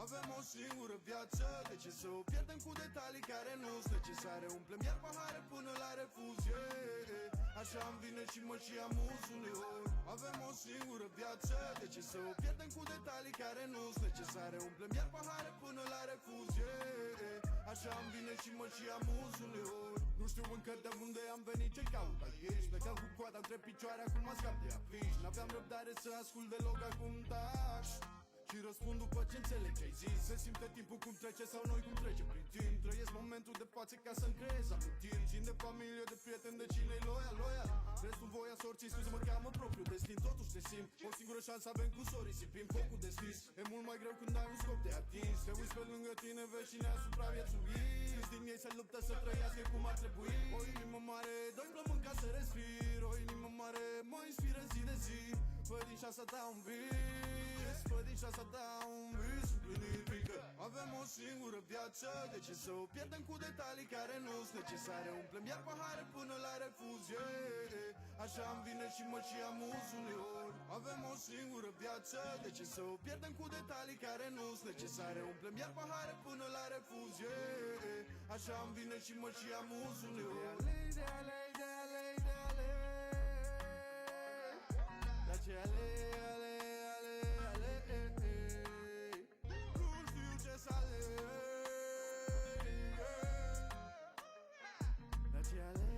Avem o singură viață, de ce să o pierdem cu detalii care nu-s necesare? Umplem iar pahare până la refuz, yeah. Așa îmi vine și mă și amuz uneori. Avem o singură viață, de ce să o pierdem cu detalii care nu-s necesare? Umplem iar pahare până la refuz, yeah. Așa îmi vine și mă și amuz uneori. Nu știu încă de unde am venit, ce caut aici. Plecam cu coada între picioare, acum mă scap de afiș. N-aveam răbdare să ascult deloc, acum taci și răspund după ce înțeleg ce-ai zis. Se simte timpul cum trece sau noi cum trece prin timp. Trăiesc momentul de față ca să-mi creez amintiri. Țin de familie, de prieteni, de cine-i loial. Restul voia sorții, scuze, mă cheamă propriul destin. Totuși te simt, o singură șansă avem cu sorii. Sipim focul deschis, e mult mai greu când ai un scop de atins. Te uiți pe lângă tine, vezi cine a supraviețuit. Câți din ei se luptă să trăiască cum ar trebui. O inimă mare, doi plămâni ca să respir. O inimă mare mă inspiră zi de zi. Fă din șansa ta un vis, fă din șansa ta un vis împlinit, fiindcă avem o singură viață. De ce să o pierdem cu detalii care nu-s necesare? Umplem iar pahare până la refuz, yeah. Așa îmi vine și mă și amuz uneori. Avem o singură viață, de ce să o pierdem cu detalii care nu-s necesare? Umplem iar pahare până la refuz, yeah. Așa îmi vine și mă și amuz uneori. De alei, de alei, de alei. Ce ale, nu știu ce să aleg. Dar ce ale.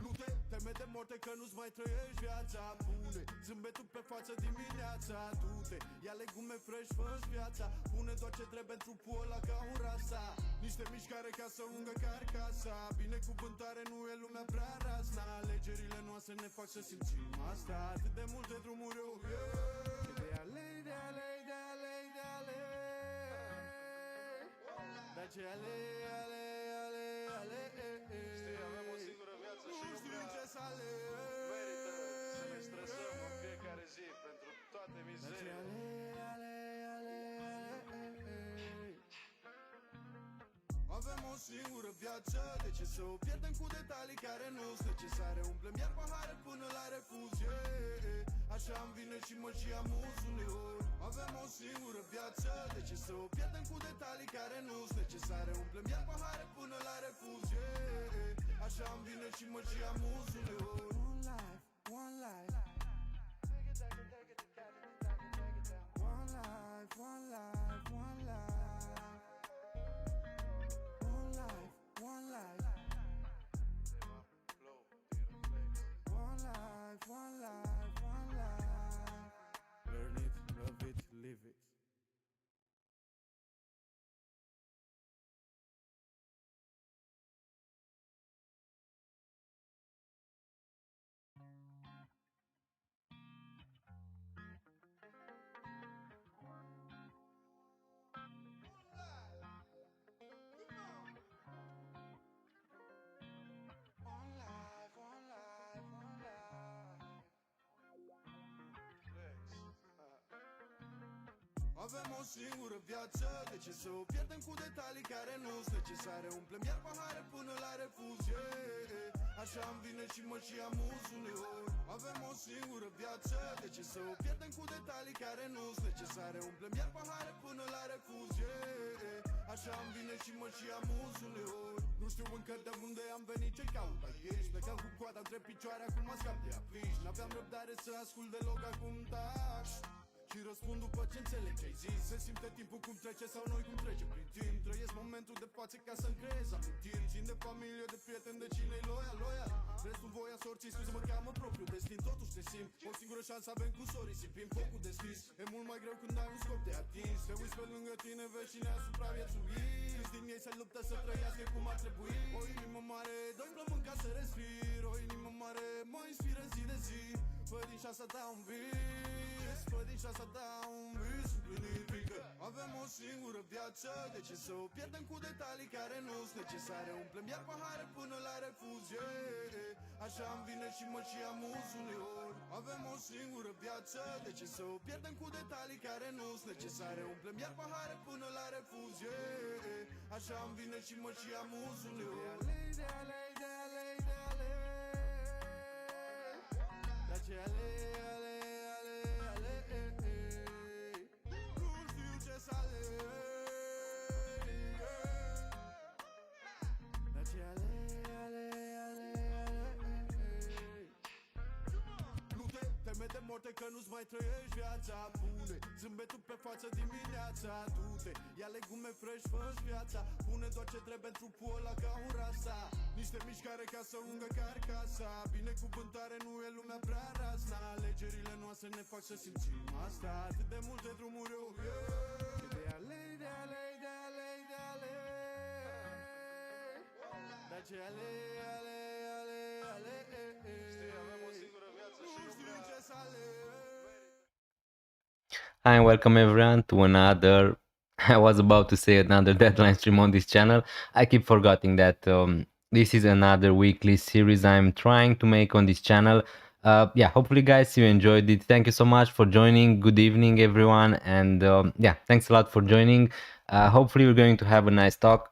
Nu te teme de moarte că nu-ți mai trăiești viața. Pune zâmbetul pe față dimineața. Du-te, ia legume fresh, fă-și viața. Pune doar ce trebuie în trupul ăla ca un rasa. Niște mișcare ca să ungă carcasa. Binecuvântare nu e lumea prea razna. Alegerile noastre ne fac să simțim asta. Atât de multe drumuri, oh yeah. De alei, de alei, de alei, de alei. Dar ce ale. Știi, avem o singură viață și nu știu ce să aleg. merită să ne stresăm în fiecare zi pentru toate mizeriile. Avem o singură viață, de ce să o pierdem cu detalii care nu-s necesare? Umplem iar pahare până la refuz, yeah. Așa îmi vine și mă și amuz uneori. Avem o singură viață, de ce să o pierdem cu detalii care nu-s necesare? Umplem iar pahare până la refuz, yeah. Așa îmi vine și mă și amuz uneori. One life, one life. One life, one life, one life. One life, one life, one life, one life. Learn it, love it, live it. Avem o singură viață, de ce să o pierdem cu detalii care nu-s necesare? Umplem iar pahare până la refuz, yeah. Așa îmi vine și mă și amuz uneori. Avem o singură viață, de ce să o pierdem cu detalii care nu-s necesare? Umplem iar pahare până la refuz, yeah. Așa îmi vine și mă și amuz uneori. Nu știu încă de unde am venit, ce caut aici. Plecam cu coada între picioare, acum mă scap de afiș. N-aveam răbdare să ascult deloc, acum taci și răspund după ce înțeleg ce-ai zis. Se simte timpul cum trece sau noi cum trece prin timp. Trăiesc momentul de față ca să-mi creez amintiri. Țin de familie, de prieteni, de cine-i loial. Restul voia sorții, scuze, mă cheamă propriul destin. Totuși te simt, o singură șansă avem cu sorii. Sipim focul deschis, e mult mai greu când ai un scop de atins. Te uiți pe lângă tine, vezi cine a supraviețuit. Câți din ei se luptă să trăiască cum ar trebui. O inimă mare, doi plămâni ca să respir. O inimă mare mă inspiră zi de zi. Fă din șansa ta un vis, fă din șansa ta un vis împlinit, fiindcă avem o singură viață. De ce să o pierdem cu detalii care nu-s necesare? Umplem iar pahare până la refuz, yeah. Așa îmi vine și mă și amuz uneori. Avem o singură viață, de ce să o pierdem cu detalii care nu-s necesare? Umplem iar pahare până la refuz, yeah. Așa îmi vine și mă și amuz uneori. De alei, de alei, de alei. Dar ce ale. că nu-ți mai trăiești viața. Pune zâmbetul pe față dimineața. Du-te, ia legume fresh, fă-ți viața. Pune doar ce trebuie în trupul ăla ca un rasa. Niște mișcare ca să ungă carcasa. Binecuvântare nu e lumea prea rasa. Alegerile noastre ne fac să simțim asta. Atât de multe drumuri eu, de alei, de alei, de alei, de alei. Dar ce alei, alei, alei, alei. Știi, avem o singură viață și Nu nu știu prea... ce să aleg. Hi and welcome everyone to another, I was about to say another deadline stream on this channel. I keep forgetting that this is another weekly series I'm trying to make on this channel. Yeah, hopefully guys you enjoyed it. Thank you so much for joining. Good evening everyone, and yeah, thanks a lot for joining. Hopefully we're going to have a nice talk.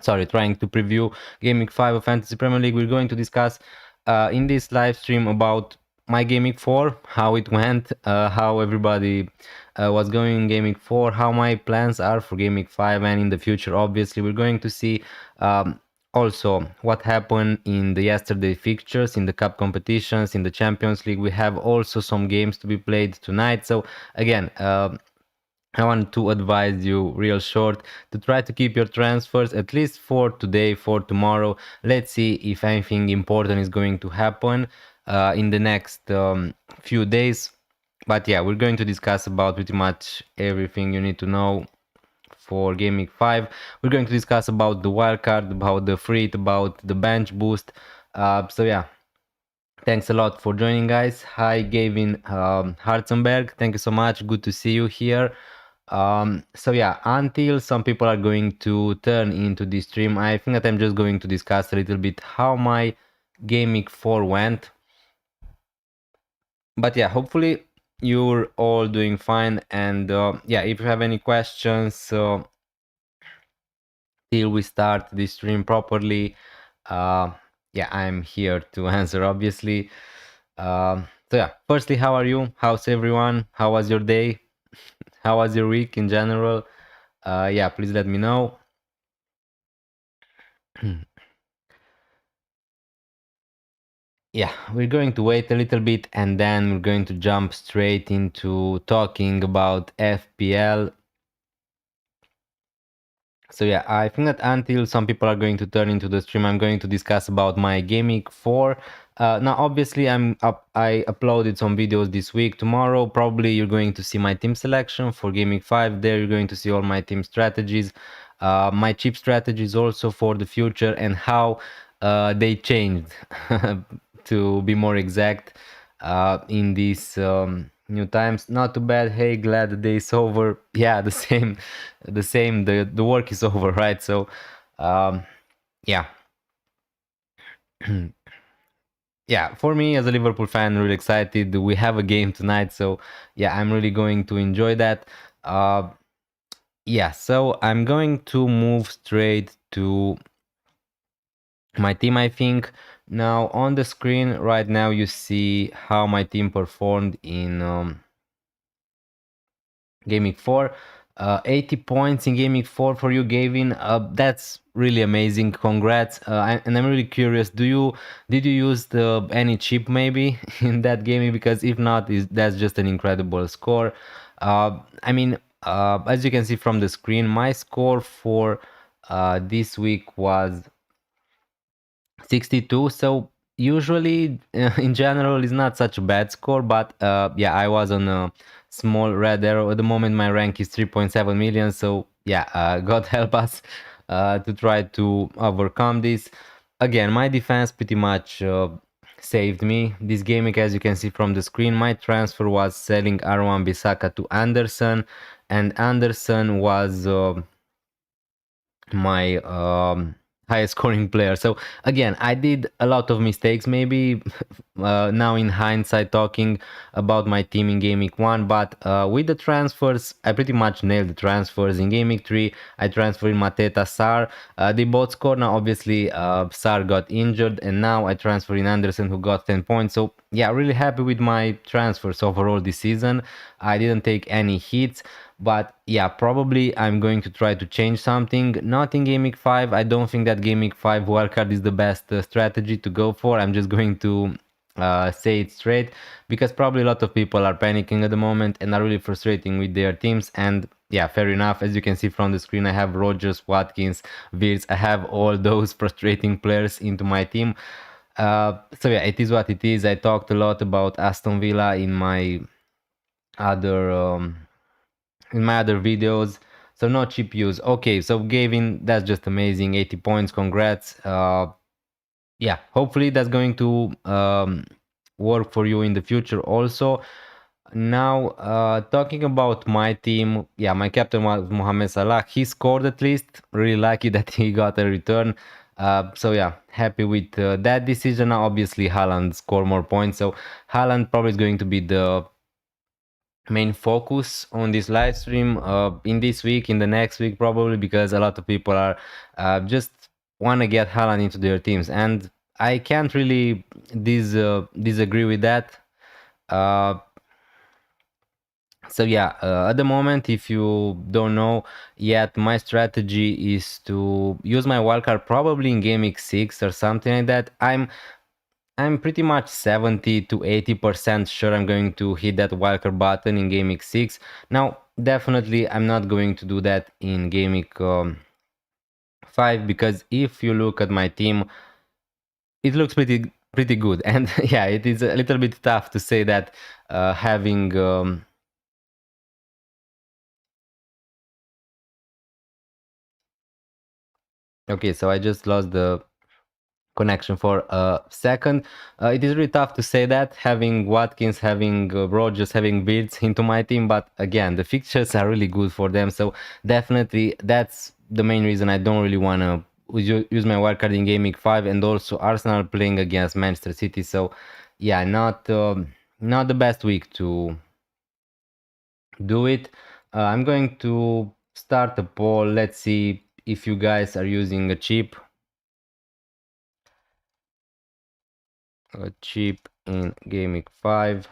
Sorry, trying to preview Game Week 5 of Fantasy Premier League. We're going to discuss in this live stream about my Game Week 4, how it went, how everybody was going in Game Week 4, how my plans are for Game Week 5 and in the future. Obviously, we're going to see also what happened in the yesterday fixtures, in the cup competitions, in the Champions League. We have also some games to be played tonight. So again, I want to advise you real short to try to keep your transfers at least for today, for tomorrow. Let's see if anything important is going to happen in the next few days. But yeah, we're going to discuss about pretty much everything you need to know for Game Week 5. We're going to discuss about the wildcard, about the free, about the bench boost. So yeah, thanks a lot for joining, guys. Hi, Gavin Hartzenberg. Thank you so much. Good to see you here. So yeah, until some people are going to turn into this stream, I think that I'm just going to discuss a little bit how my Game Week 4 went. But yeah, hopefully you're all doing fine, and yeah, if you have any questions till we start this stream properly, yeah, I'm here to answer, obviously. So yeah, firstly, how are you? How's everyone? How was your day? How was your week in general? Yeah, please let me know. Yeah, we're going to wait a little bit and then we're going to jump straight into talking about FPL. So yeah, I think that until some people are going to turn into the stream, I'm going to discuss about my Game Week 4. Now, obviously, I uploaded some videos this week. Tomorrow, probably you're going to see my team selection for Game Week 5. There, you're going to see all my team strategies, my chip strategies also for the future, and how they changed, to be more exact, in these new times. Not too bad. Hey, glad the day is over. Yeah, the same. The work is over, right? So, yeah. Yeah, for me as a Liverpool fan, really excited. We have a game tonight, so yeah, I'm really going to enjoy that. Yeah, so I'm going to move straight to my team, I think. Now on the screen right now you see how my team performed in Game Week 4. 80 points in Game Week 4 for you, Gavin. That's really amazing. Congrats. And I'm really curious, did you use any chip maybe in that game? Because if not, that's just an incredible score. I mean, as you can see from the screen, my score for this week was 62. So usually in general is not such a bad score, but yeah, I was on a small red arrow. At the moment my rank is 3.7 million, so yeah, God help us to try to overcome this. Again, my defense pretty much saved me this game. As you can see from the screen, my transfer was selling Arwan Bissaka to Anderson, and Anderson was my highest scoring player. So again, I did a lot of mistakes maybe now in hindsight talking about my team in Game Week 1, but with the transfers I pretty much nailed the transfers. In Game Week 3 I transferred Mateta, Sar. They both scored. Now obviously Sar got injured, and now I transferred in Anderson, who got 10 points. So yeah, really happy with my transfers overall this season. I didn't take any hits. But yeah, probably I'm going to try to change something. Not in Game Week 5. I don't think that Game Week 5 wildcard is the best strategy to go for. I'm just going to say it straight, because probably a lot of people are panicking at the moment and are really frustrating with their teams. And yeah, fair enough. As you can see from the screen, I have Rodgers, Watkins, Wirtz. I have all those frustrating players into my team. So yeah, it is what it is. I talked a lot about Aston Villa in my other videos. So no cheap use. Okay, so Gavin, that's just amazing. 80 points, congrats. Yeah, hopefully that's going to work for you in the future also. Now, talking about my team, yeah, my captain was Mohamed Salah. He scored at least. Really lucky that he got a return. So yeah, happy with that decision. Now, obviously, Haaland scored more points. So Haaland probably is going to be the main focus on this live stream in this week, in the next week probably, because a lot of people are just want to get Haaland into their teams, and I can't really disagree with that. So yeah, at the moment, if you don't know yet, my strategy is to use my wildcard probably in game week 6 or something like that. I'm pretty much 70 to 80% sure I'm going to hit that wildcard button in game week 6. Now, definitely I'm not going to do that in game week 5, because if you look at my team, it looks pretty good. And yeah, it is a little bit tough to say that having okay, so I just lost the connection for a second. It is really tough to say that having Watkins, having Rodgers, having Wirtz into my team, but again, the fixtures are really good for them. So definitely that's the main reason I don't really want to use my wildcard in game week 5, and also Arsenal playing against Manchester City. So yeah, not the best week to do it. I'm going to start a poll. Let's see if you guys are using a cheap in game week 5.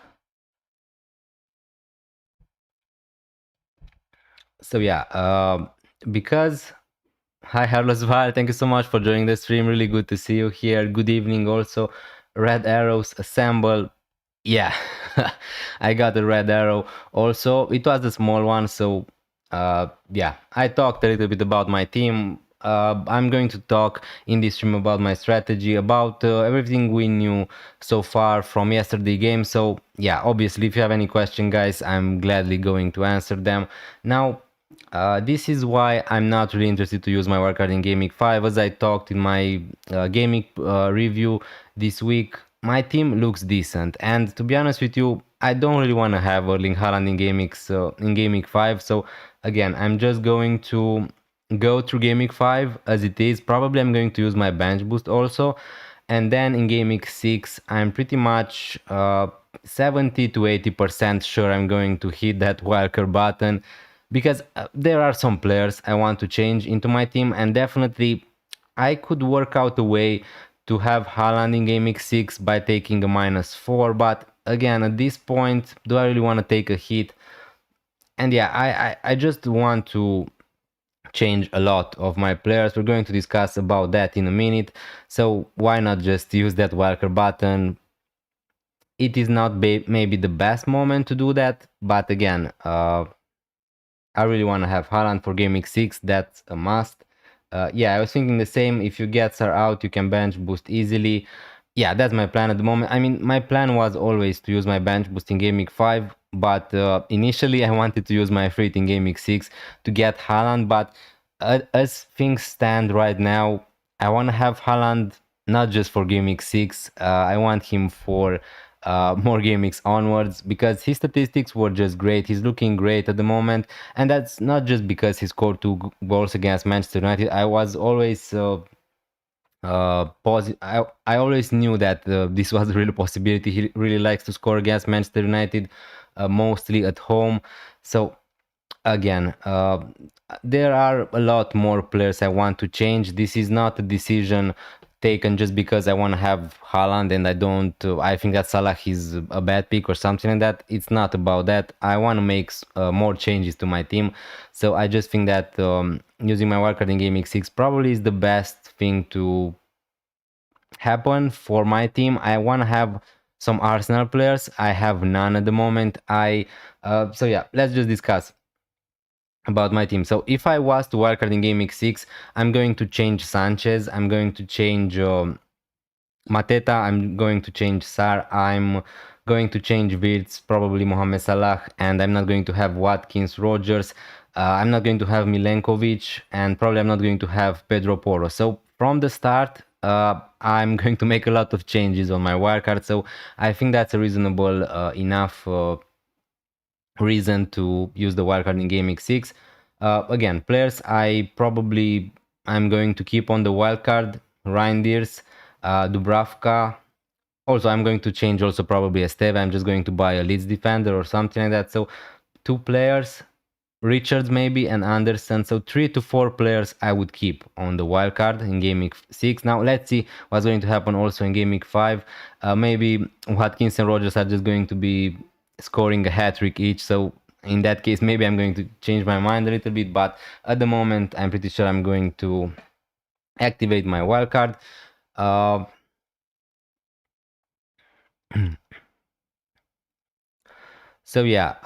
So yeah, because hi Carlos Val, thank you so much for joining the stream. Really good to see you here. Good evening also. Red arrows assemble. Yeah, I got a red arrow also. It was a small one, so yeah, I talked a little bit about my team. I'm going to talk in this stream about my strategy, about everything we knew so far from yesterday game. So yeah, obviously, if you have any question, guys, I'm gladly going to answer them. Now, this is why I'm not really interested to use my wildcard in Game Week 5. As I talked in my Game Week review this week, my team looks decent. And to be honest with you, I don't really want to have Erling Haaland in Game Week 5. So again, I'm just going to go through Game Week 5 as it is. Probably I'm going to use my bench boost also. And then in Game Week 6, I'm pretty much 70 to 80% sure I'm going to hit that wildcard button, because there are some players I want to change into my team, and definitely I could work out a way to have Haaland in game week 6 by taking a -4, but again, at this point, do I really want to take a hit? And yeah, I just want to change a lot of my players. We're going to discuss about that in a minute, so why not just use that wildcard button? It is not maybe the best moment to do that, but again, I really want to have Haaland for game week 6. That's a must. Yeah, I was thinking the same. If you get Sar out, you can bench boost easily. Yeah, that's my plan at the moment. I mean, my plan was always to use my bench boost in game week 5, but initially I wanted to use my free in game week 6 to get Haaland. But as things stand right now, I want to have Haaland not just for game week 6. I want him for more game weeks onwards, because his statistics were just great. He's looking great at the moment, and that's not just because he scored 2 goals against Manchester United. I was always positive. I always knew that this was a real possibility. He really likes to score against Manchester United, mostly at home. So again, there are a lot more players I want to change. This is not a decision taken just because I want to have Haaland and I think that Salah is a bad pick or something like that. It's not about that. I want to make more changes to my team. So I just think that using my wildcard in game week 6 probably is the best thing to happen for my team. I want to have some Arsenal players. I have none at the moment. So yeah, let's just discuss about my team. So if I was to wildcard in game week 6, I'm going to change Sanchez, I'm going to change Mateta, I'm going to change Sar, I'm going to change Wirtz, probably Mohamed Salah, and I'm not going to have Watkins, Rogers, I'm not going to have Milenkovic, and probably I'm not going to have Pedro Porro. So from the start, I'm going to make a lot of changes on my wildcard, so I think that's a reasonable enough reason to use the wildcard in game week 6. Again, players I'm going to keep on the wildcard: Reinders, Dubravka. Also, I'm going to change also probably Esteve. I'm just going to buy a Leeds defender or something like that. So 2 players, Richards maybe, and Anderson. So 3 to 4 players I would keep on the wildcard in game week 6. Now let's see what's going to happen also in game week 5. Maybe Watkins and Rogers are just going to be scoring a hat-trick each. So in that case, maybe I'm going to change my mind a little bit. But at the moment, I'm pretty sure I'm going to activate my wildcard. So yeah,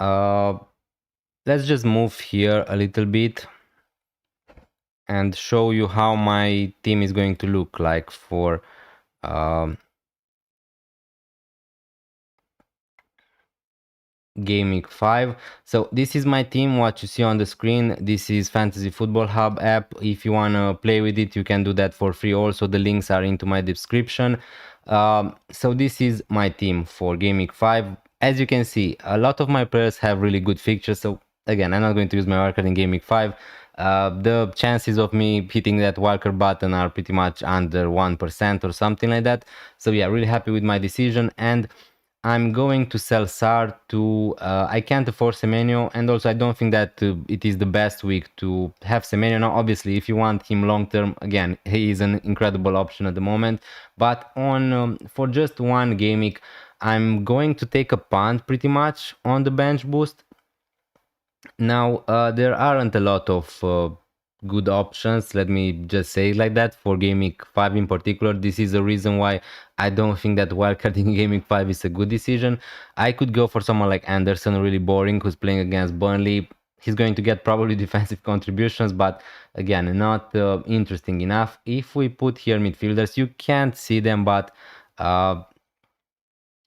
let's just move here a little bit and show you how my team is going to look like for game week 5. So this is my team, what you see on the screen. This is Fantasy Football Hub app. If you want to play with it, you can do that for free. Also, the links are into my description. So this is my team for game week 5. As you can see, a lot of my players have really good fixtures. So again, I'm not going to use my wildcard in game week 5. The chances of me hitting that wildcard button are pretty much under 1% or something like that. So yeah, really happy with my decision. And I'm going to sell Sar to, I can't afford Semenyo, and also I don't think that it is the best week to have Semenyo. Now, obviously, if you want him long term, again, he is an incredible option at the moment. But on for just one game week, I'm going to take a punt pretty much on the bench boost. Now, there aren't a lot of good options, let me just say it like that, for game week 5 in particular. This is the reason why I don't think that wildcarding in game week 5 is a good decision. I could go for someone like Anderson, really boring, who's playing against Burnley. He's going to get probably defensive contributions, but again, not interesting enough. If we put here midfielders, you can't see them, but I'm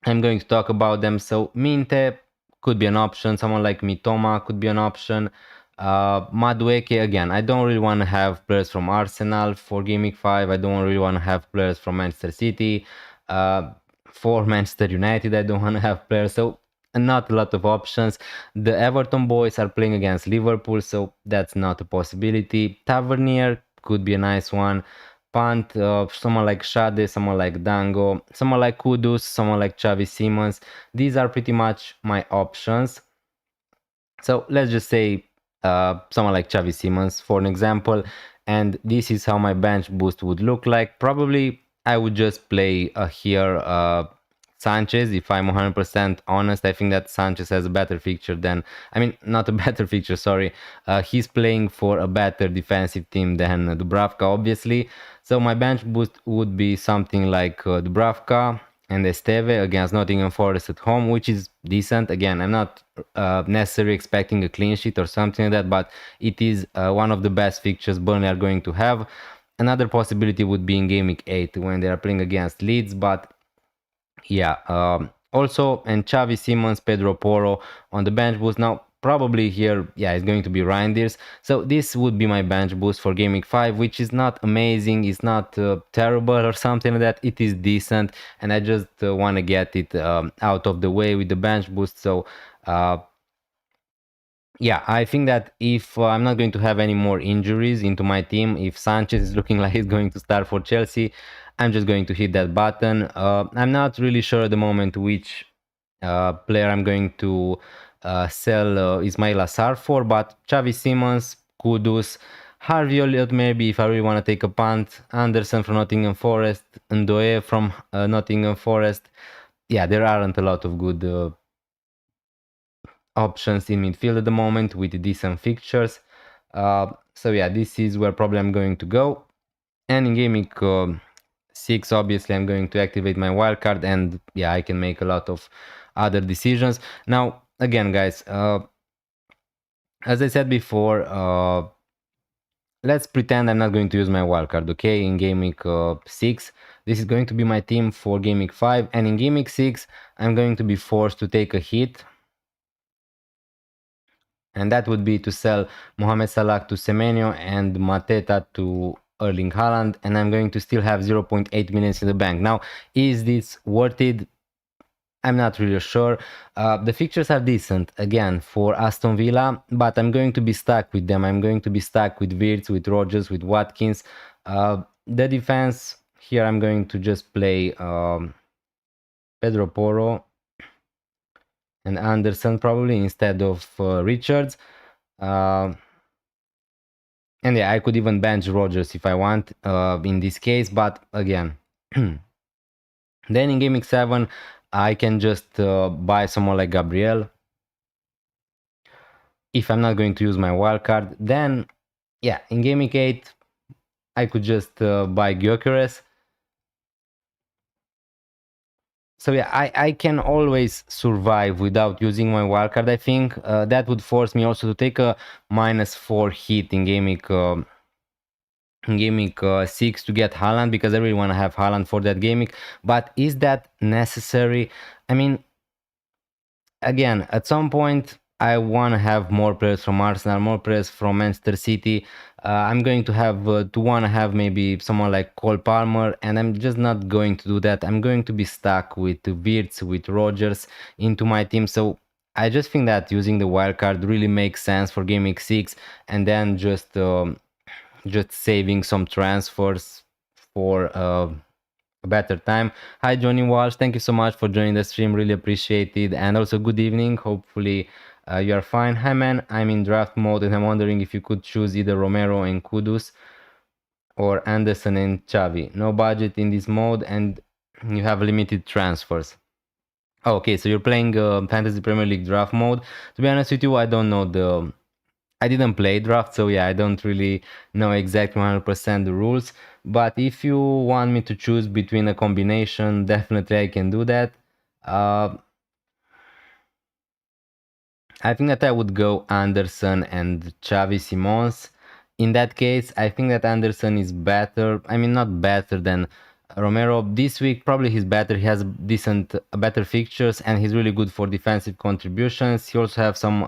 going to talk about them. So Minte could be an option. Someone like Mitoma could be an option. Madueke, again, I don't really want to have players from Arsenal for game week 5. I don't really want to have players from Manchester City. For Manchester United, I don't want to have players. So not a lot of options. The Everton boys are playing against Liverpool, so that's not a possibility. Tavernier could be a nice one. Punt, someone like Shade, someone like Dango, someone like Kudus, someone like Xavi Simons. These are pretty much my options. So let's just say someone like Xavi Simons for an example, and this is how my bench boost would look like. Probably I would just play here Sanchez. If I'm 100% honest, I think that Sanchez has a better fixture than, I mean, not a better fixture, sorry. He's playing for a better defensive team than Dubravka, obviously. So my bench boost would be something like Dubravka and Esteve against Nottingham Forest at home, which is decent. Again, I'm not necessarily expecting a clean sheet or something like that, but it is one of the best fixtures Burnley are going to have. Another possibility would be in game week 8 when they are playing against Leeds, but yeah, also, and Xavi Simons, Pedro Porro on the bench boost. Now, probably here, yeah, it's going to be Reinders. So this would be my bench boost for game week 5, which is not amazing, it's not terrible or something like that. It is decent, and I just want to get it out of the way with the bench boost. So yeah, I think that if I'm not going to have any more injuries into my team, if Sanchez is looking like he's going to start for Chelsea, I'm just going to hit that button. I'm not really sure at the moment which player I'm going to sell Ismail Assar for, but Xavi Simons, Kudus, Harvey Elliott maybe if I really want to take a punt, Anderson from Nottingham Forest, Ndoye from Nottingham Forest. Yeah, there aren't a lot of good options in midfield at the moment with decent fixtures. So yeah, this is where probably I'm going to go. And in game week 6, obviously I'm going to activate my wildcard, and yeah, I can make a lot of other decisions. Now again guys, as I said before, let's pretend I'm not going to use my wildcard, okay? In game week 6, this is going to be my team for game week 5, and in game week 6 I'm going to be forced to take a hit, and that would be to sell Mohamed Salah to Semenyo and Mateta to Erling Haaland, and I'm going to still have 0.8 millions in the bank. Now, is this worth it? I'm not really sure. The fixtures are decent, again, for Aston Villa, but I'm going to be stuck with them. I'm going to be stuck with Wirtz, with Rodgers, with Watkins. The defense, here I'm going to just play Pedro Porro and Anderson probably instead of Richards. And yeah, I could even bench Rodgers if I want in this case, but again, then in game week 7, I can just buy someone like Gabriel. If I'm not going to use my wildcard, then yeah, in game week 8, I could just buy Gyökeres. So yeah, I can always survive without using my wildcard, I think. That would force me also to take a -4 hit in game week 6 to get Haaland, because I really want to have Haaland for that game week. But is that necessary? I mean, again, at some point, I want to have more players from Arsenal, more players from Manchester City. I'm going to want to have maybe someone like Cole Palmer, and I'm just not going to do that. I'm going to be stuck with Wirtz, with Rodgers into my team. So I just think that using the wildcard really makes sense for game week 6, and then just saving some transfers for a better time. Hi Johnny Walsh, thank you so much for joining the stream, really appreciate it, and also good evening, hopefully you are fine. Hi man, I'm in draft mode and I'm wondering if you could choose either Romero and Kudus or Anderson and Xavi. No budget in this mode and you have limited transfers. Okay, so you're playing Fantasy Premier League draft mode. To be honest with you, I didn't play draft, so yeah, I don't really know exactly 100% the rules. But if you want me to choose between a combination, definitely I can do that. I think that I would go Anderson and Xavi Simons. In that case, I think that Anderson is better. I mean, not better than Romero. This week, probably he's better. He has better fixtures, and he's really good for defensive contributions. He also have some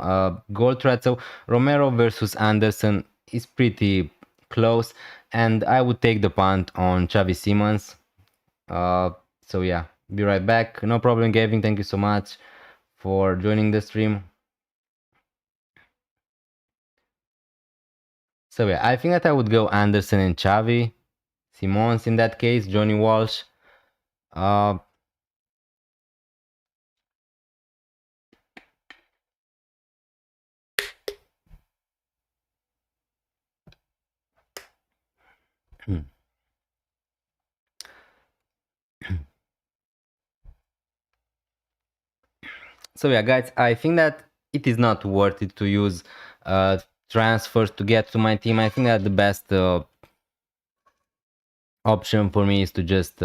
goal threat. So Romero versus Anderson is pretty close, and I would take the punt on Xavi Simons. So yeah, be right back. No problem, Gavin. Thank you so much for joining the stream. So yeah, I think that I would go Anderson and Xavi, Simons in that case, Johnny Walsh. So yeah, guys, I think that it is not worth it to use transfers to get to my team. I think that the best option for me is to just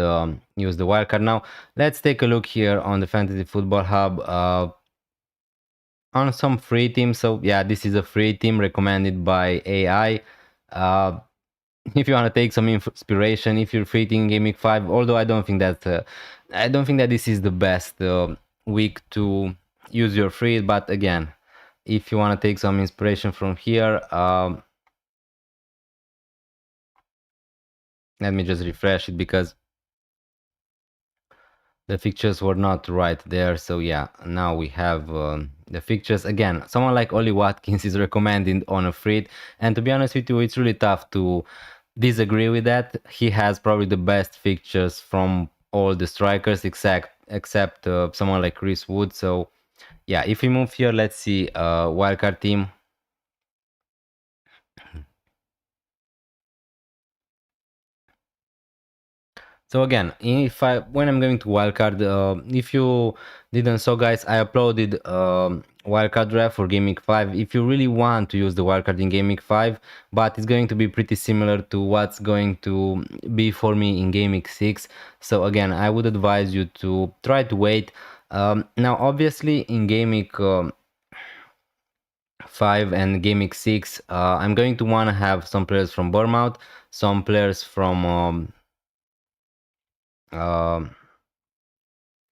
use the wildcard. Now, let's take a look here on the Fantasy Football Hub on some free teams. So yeah, this is a free team recommended by AI. If you want to take some inspiration, if you're free in game week 5, although I don't think that this is the best week to use your free, but again, if you want to take some inspiration from here, let me just refresh it because the fixtures were not right there. So yeah, now we have the fixtures. Again, someone like Ollie Watkins is recommended on a free, and to be honest with you, it's really tough to disagree with that. He has probably the best fixtures from all the strikers except someone like Chris Wood. So yeah, if we move here, let's see wildcard team. So again, when I'm going to wildcard, if you didn't saw, guys, I uploaded wildcard draft for Game Week 5 if you really want to use the wildcard in Game Week 5, but it's going to be pretty similar to what's going to be for me in Game Week 6. So again, I would advise you to try to wait. Now, obviously, in Game Week 5 and Game Week 6, I'm going to want to have some players from Bournemouth, some players from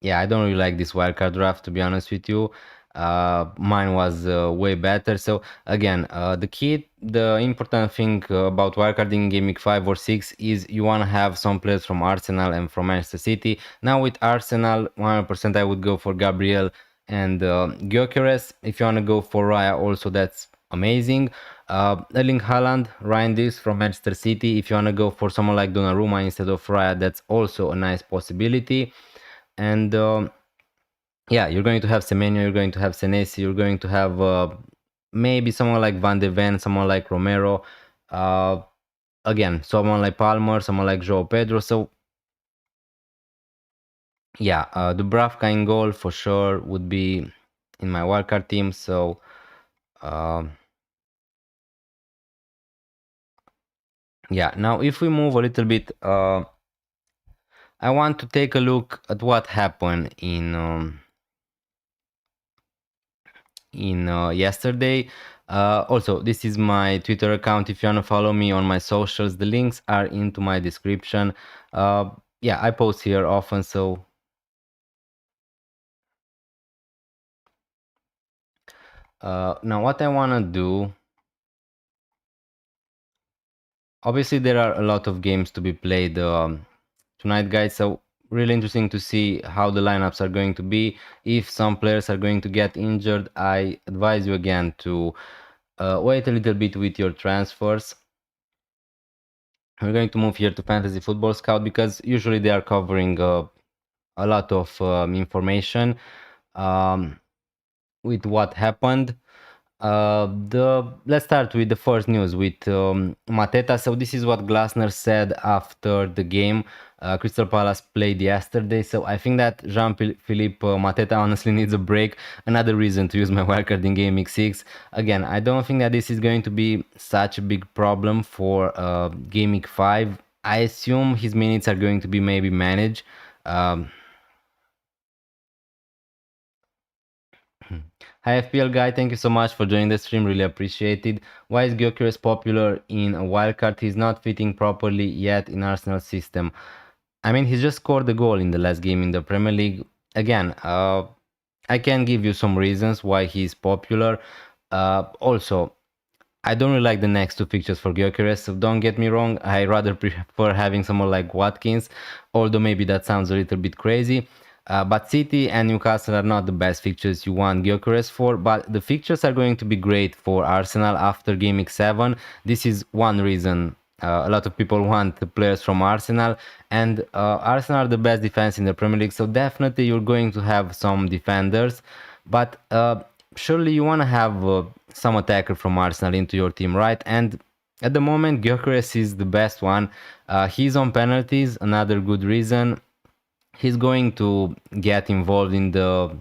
yeah, I don't really like this wildcard draft, to be honest with you. Mine was way better. So again, the important thing about wildcarding in Game Week 5 or 6 is you want to have some players from Arsenal and from Manchester City. Now with Arsenal, 100% I would go for Gabriel and Gyökeres. If you want to go for Raya also, that's amazing. Erling Haaland, Ryan Diggs from Manchester City. If you want to go for someone like Donnarumma instead of Raya, that's also a nice possibility. And yeah, you're going to have Semenyo, you're going to have Senesi, you're going to have maybe someone like Van de Ven, someone like Romero, again, someone like Palmer, someone like João Pedro. So yeah, Dubravka in goal for sure would be in my wildcard team. So yeah, now if we move a little bit, I want to take a look at what happened in yesterday. Also, this is my Twitter account. If you want to follow me on my socials, the links are into my description. Yeah, I post here often, so now what I want to do, obviously there are a lot of games to be played tonight, guys, so really interesting to see how the lineups are going to be. If some players are going to get injured, I advise you again to wait a little bit with your transfers. We're going to move here to Fantasy Football Scout because usually they are covering a lot of information with what happened. Let's start with the first news with Mateta. So this is what Glasner said after the game. Crystal Palace played yesterday, so I think that Jean-Philippe Mateta honestly needs a break. Another reason to use my wildcard in Game Week 6. Again, I don't think that this is going to be such a big problem for Game Week 5. I assume his minutes are going to be maybe managed. Hi FPL guy, thank you so much for joining the stream, really appreciated. Why is Gyökeres popular in a wildcard? He's not fitting properly yet in Arsenal's system. I mean, he's just scored a goal in the last game in the Premier League. Again, I can give you some reasons why he's popular. Also, I don't really like the next two fixtures for Gyökeres, so don't get me wrong, I rather prefer having someone like Watkins, although maybe that sounds a little bit crazy. But City and Newcastle are not the best fixtures you want Gyökeres for, but the fixtures are going to be great for Arsenal after Game Week 7. This is one reason a lot of people want the players from Arsenal, and Arsenal are the best defense in the Premier League, so definitely you're going to have some defenders, but surely you want to have some attacker from Arsenal into your team, right? And at the moment, Gyökeres is the best one. He's on penalties, another good reason. He's going to get involved in the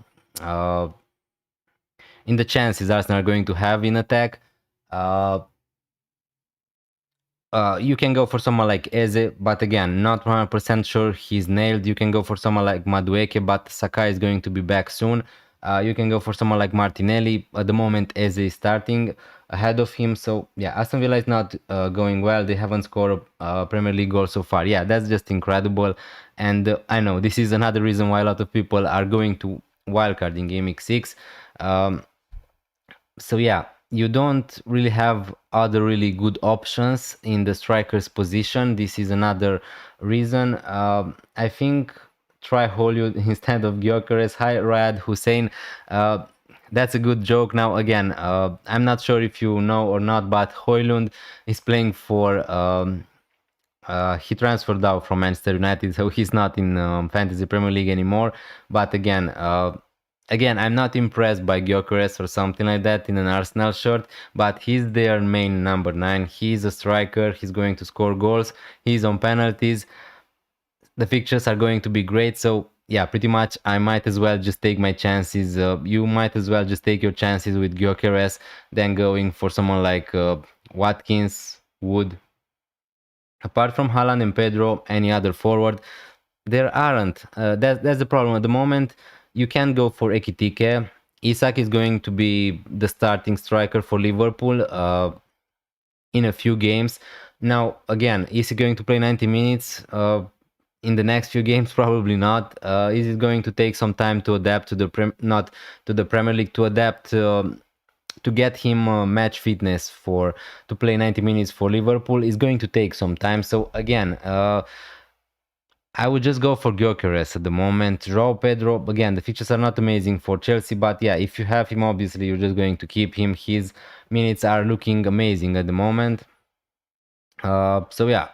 chances Arsenal are going to have in attack. You can go for someone like Eze, but again, not 100% sure he's nailed. You can go for someone like Madueke, but Sakai is going to be back soon. You can go for someone like Martinelli. At the moment, Eze is starting ahead of him. So yeah, Aston Villa is not going well. They haven't scored a Premier League goal so far. Yeah, that's just incredible. And I know this is another reason why a lot of people are going to wildcard in Game Week 6. So yeah, you don't really have other really good options in the striker's position. This is another reason. I think try Hollywood instead of Gyökeres. Hi Riyad Hussein. That's a good joke. Now again, I'm not sure if you know or not, but Højlund is playing for he transferred out from Manchester United, so he's not in Fantasy Premier League anymore. But again, I'm not impressed by Gyökeres or something like that in an Arsenal shirt, but he's their main number 9. He's a striker. He's going to score goals. He's on penalties. The fixtures are going to be great, so yeah, pretty much I might as well just take my chances. You might as well just take your chances with Gyökeres than going for someone like Watkins, Wood. Apart from Haaland and Pedro, any other forward, there aren't. That's the problem at the moment. You can't go for Ekitike. Isak is going to be the starting striker for Liverpool in a few games. Now, again, is he going to play 90 minutes in the next few games? Probably not. Is it going to take some time to adapt to the not to the Premier League, to adapt to get him match fitness for to play 90 minutes for Liverpool? Is going to take some time. So again, I would just go for Gyökeres at the moment. João Pedro, again, the features are not amazing for Chelsea, but yeah, if you have him, obviously you're just going to keep him. His minutes are looking amazing at the moment. So yeah.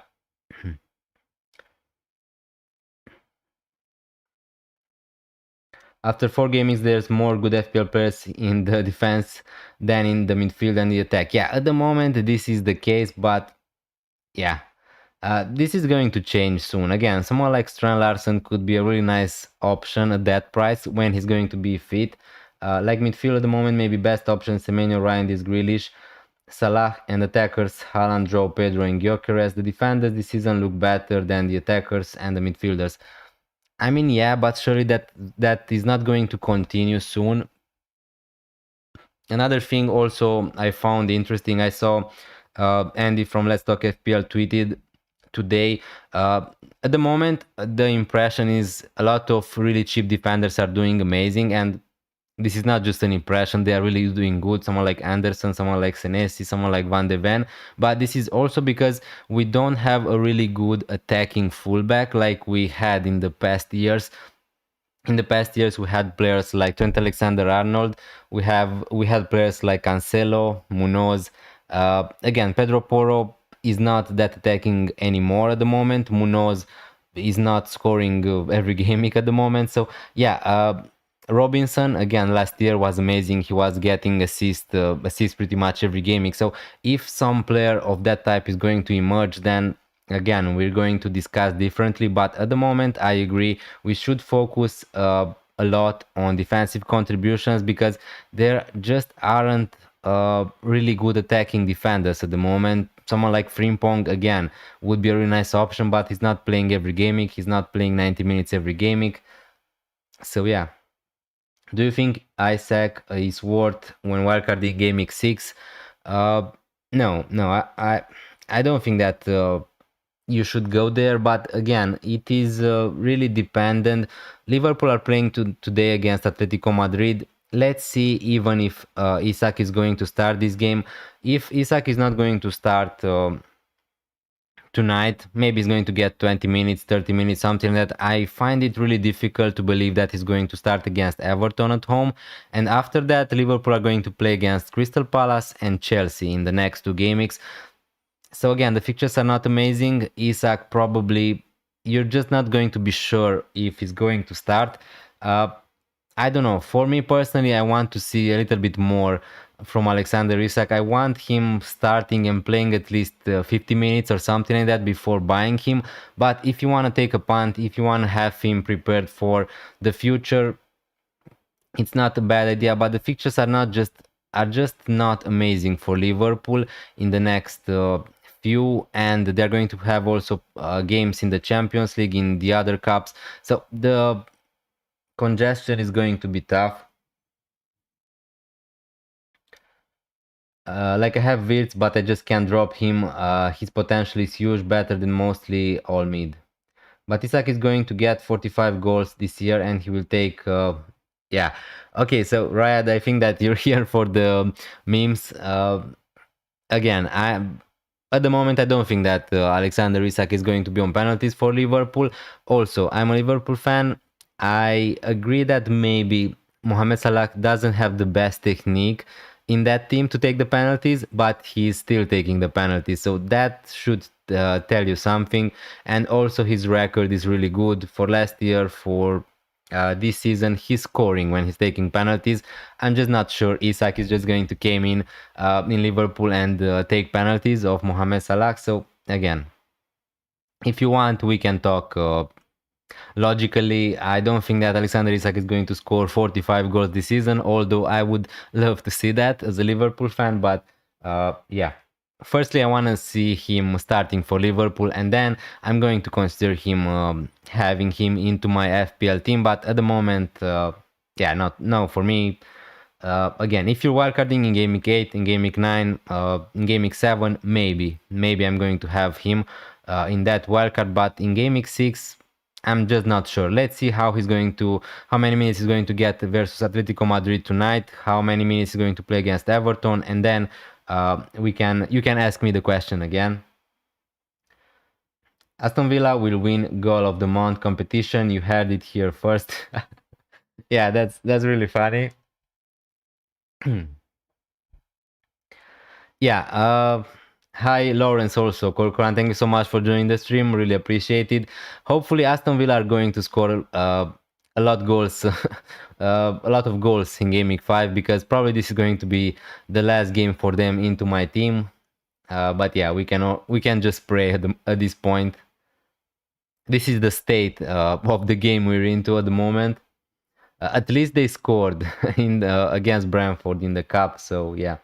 After 4 gamings, there's more good FPL players in the defense than in the midfield and the attack. Yeah, at the moment this is the case, but yeah, this is going to change soon. Again, someone like Strand Larsen could be a really nice option at that price when he's going to be fit. Like midfield at the moment, maybe best option Semenyo, Ryan, this Grealish, Salah, and attackers Haaland, João Pedro, and Gyökeres. The defenders this season look better than the attackers and the midfielders. I mean, yeah, but surely that is not going to continue soon. Another thing also I found interesting, I saw Andy from Let's Talk FPL tweeted today. At the moment, the impression is a lot of really cheap defenders are doing amazing, and this is not just an impression, they are really doing good. Someone like Anderson, someone like Senesi, someone like Van de Ven. But this is also because we don't have a really good attacking fullback like we had in the past years. In the past years, we had players like Trent Alexander-Arnold. We had players like Cancelo, Munoz. Again, Pedro Porro is not that attacking anymore at the moment. Munoz is not scoring every game week at the moment. So yeah, Robinson again last year was amazing. He was getting assists pretty much every game week. So if some player of that type is going to emerge, then again we're going to discuss differently. But at the moment, I agree we should focus a lot on defensive contributions because there just aren't really good attacking defenders at the moment. Someone like Frimpong again would be a really nice option, but he's not playing every game week. He's not playing 90 minutes every game week. So yeah. Do you think Isaac is worth when Wildcard is Game Week 6? No, I don't think that you should go there. But again, it is really dependent. Liverpool are playing today against Atletico Madrid. Let's see even if Isak is going to start this game. If Isak is not going to start tonight, maybe he's going to get 20 minutes, 30 minutes, something like that. I find it really difficult to believe that he's going to start against Everton at home. And after that, Liverpool are going to play against Crystal Palace and Chelsea in the next 2 game weeks. So again, the fixtures are not amazing. Isak probably, you're just not going to be sure if he's going to start. I don't know. For me personally, I want to see a little bit more from Alexander Isak. I want him starting and playing at least 50 minutes or something like that before buying him. But if you want to take a punt, if you want to have him prepared for the future, it's not a bad idea. But the fixtures are just not amazing for Liverpool in the next few, and they're going to have also games in the Champions League, in the other cups. So the congestion is going to be tough. Like I have Wirtz, but I just can't drop him. His potential is huge, better than mostly all mid. But Isak is going to get 45 goals this year, and he will take yeah. Okay, so Riyad, I think that you're here for the memes. Again, at the moment I don't think that Alexander Isak is going to be on penalties for Liverpool. Also, I'm a Liverpool fan. I agree that maybe Mohamed Salah doesn't have the best technique in that team to take the penalties, but he's still taking the penalties, so that should tell you something. And also his record is really good for last year, for this season. He's scoring when he's taking penalties. I'm just not sure Isak is just going to came in Liverpool and take penalties of Mohamed Salah. So again, if you want, we can talk Logically, I don't think that Alexander Isak is going to score 45 goals this season, although I would love to see that as a Liverpool fan. But yeah, firstly, I want to see him starting for Liverpool, and then I'm going to consider him having him into my FPL team. But at the moment, yeah, not no for me. Again, if you're wildcarding in game week 8, in game week 9, in game week 7, maybe I'm going to have him in that wildcard. But in game week 6, I'm just not sure. Let's see how many minutes he's going to get versus Atletico Madrid tonight, how many minutes he's going to play against Everton, and then you can ask me the question again. Aston Villa will win goal of the month competition. You heard it here first. Yeah, that's really funny. Yeah, hi Lawrence also. Corcoran, thank you so much for joining the stream. Really appreciate it. Hopefully Aston Villa are going to score a lot goals, a lot of goals in game week 5, because probably this is going to be the last game for them into my team. But yeah, we can just pray at this point. This is the state of the game we're into at the moment. At least they scored against Brentford in the cup, so yeah.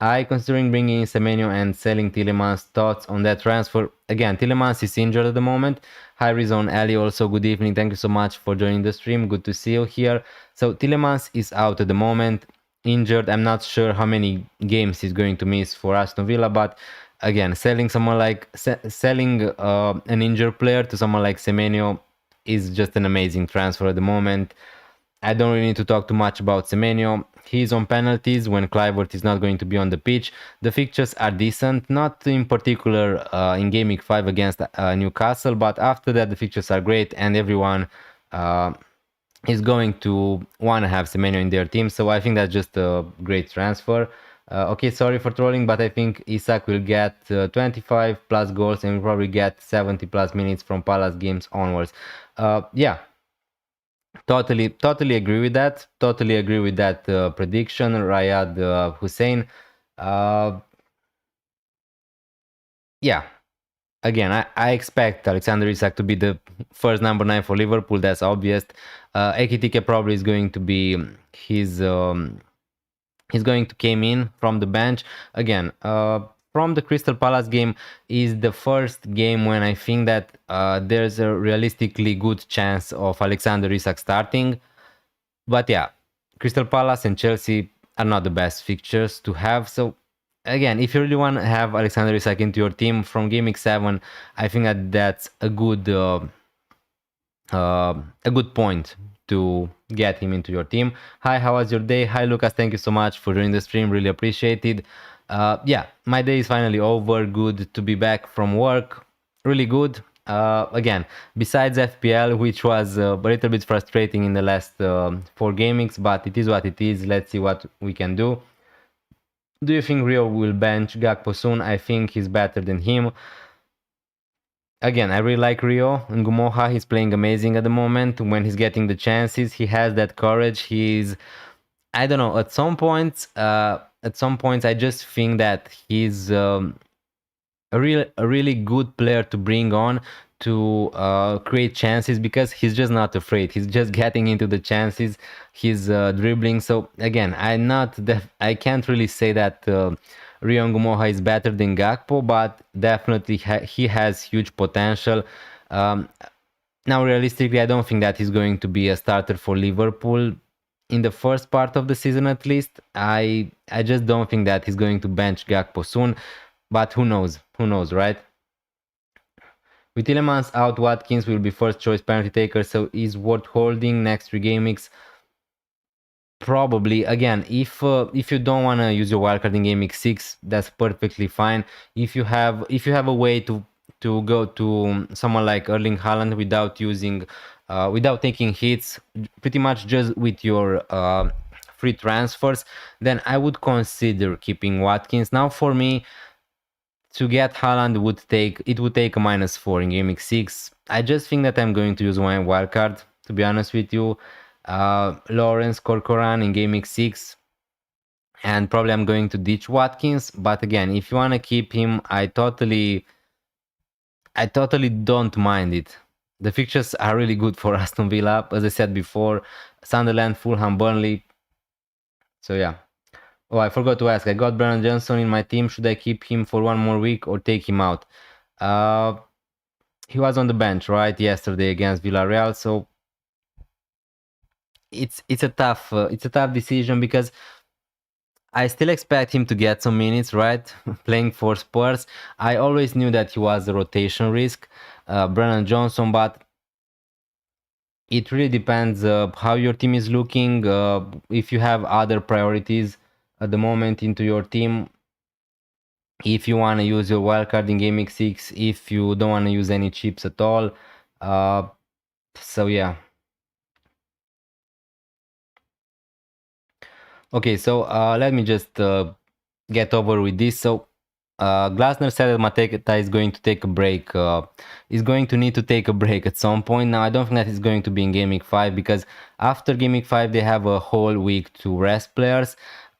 I considering bringing in Semenyo and selling Tielemans. Thoughts on that transfer? Again, Tielemans is injured at the moment. Hi Rizon Ali also, good evening. Thank you so much for joining the stream. Good to see you here. So Tielemans is out at the moment, injured. I'm not sure how many games he's going to miss for Aston Villa, but again, selling an injured player to someone like Semenyo is just an amazing transfer at the moment. I don't really need to talk too much about Semenyo. He's on penalties when Kluivert is not going to be on the pitch. The fixtures are decent, not in particular in game week 5 against Newcastle, but after that the fixtures are great and everyone is going to want to have Semenyo in their team. So I think that's just a great transfer. Okay, sorry for trolling, but I think Isak will get 25 plus goals and will probably get 70 plus minutes from Palace games onwards. Yeah. Totally agree with that. Totally agree with that prediction, Rayad Hussein. Yeah, again, I expect Alexander Isak to be the first number 9 for Liverpool. That's obvious. Ekitike probably is going to be he's going to came in from the bench again. From the Crystal Palace game is the first game when I think that there's a realistically good chance of Alexander Isak starting. But yeah, Crystal Palace and Chelsea are not the best fixtures to have. So again, if you really want to have Alexander Isak into your team from game week 7, I think that that's a good point to get him into your team. Hi, how was your day? Hi, Lucas. Thank you so much for joining the stream. Really appreciate it. Yeah, my day is finally over. Good to be back from work. Really good. Again, besides FPL, which was a little bit frustrating in the last 4 gamings, but it is what it is. Let's see what we can do. Do you think Rio will bench Gakpo soon? I think he's better than him. Again, I really like Rio. Ngumoha, he's playing amazing at the moment. When he's getting the chances, he has that courage. I don't know, at some points, I just think that he's a really good player to bring on to create chances, because he's just not afraid. He's just getting into the chances. He's dribbling. So again, I can't really say that Rio Ngumoha is better than Gakpo, but definitely he has huge potential. Now, realistically, I don't think that he's going to be a starter for Liverpool in the first part of the season, at least. I just don't think that he's going to bench Gakpo soon, but who knows? Who knows, right? With Tielemans out, Watkins will be first choice penalty taker, so is worth holding next 3 game weeks. Probably. Again, if you don't want to use your wildcard in game week 6, that's perfectly fine. If you have a way to go to someone like Erling Haaland without taking hits, pretty much just with your free transfers, then I would consider keeping Watkins. Now, for me, to get Haaland would take a -4 in game week 6. I just think that I'm going to use my wildcard, to be honest with you. Lawrence Corcoran in game week 6, and probably I'm going to ditch Watkins. But again, if you want to keep him, I totally don't mind it. The fixtures are really good for Aston Villa, as I said before. Sunderland, Fulham, Burnley. So yeah. Oh, I forgot to ask. I got Brennan Johnson in my team. Should I keep him for one more week or take him out? He was on the bench, right, yesterday against Villarreal. So it's a tough decision because I still expect him to get some minutes, right? Playing for Spurs. I always knew that he was a rotation risk, Brennan Johnson, but it really depends how your team is looking. If you have other priorities at the moment into your team, if you want to use your wildcard in Game Week 6, if you don't want to use any chips at all. So yeah. Okay, so let me just get over with this. So Glasner said that Mateta is going to take a break. Is going to need to take a break at some point. Now, I don't think that it's going to be in Game Week 5 because after Game Week 5 they have a whole week to rest players.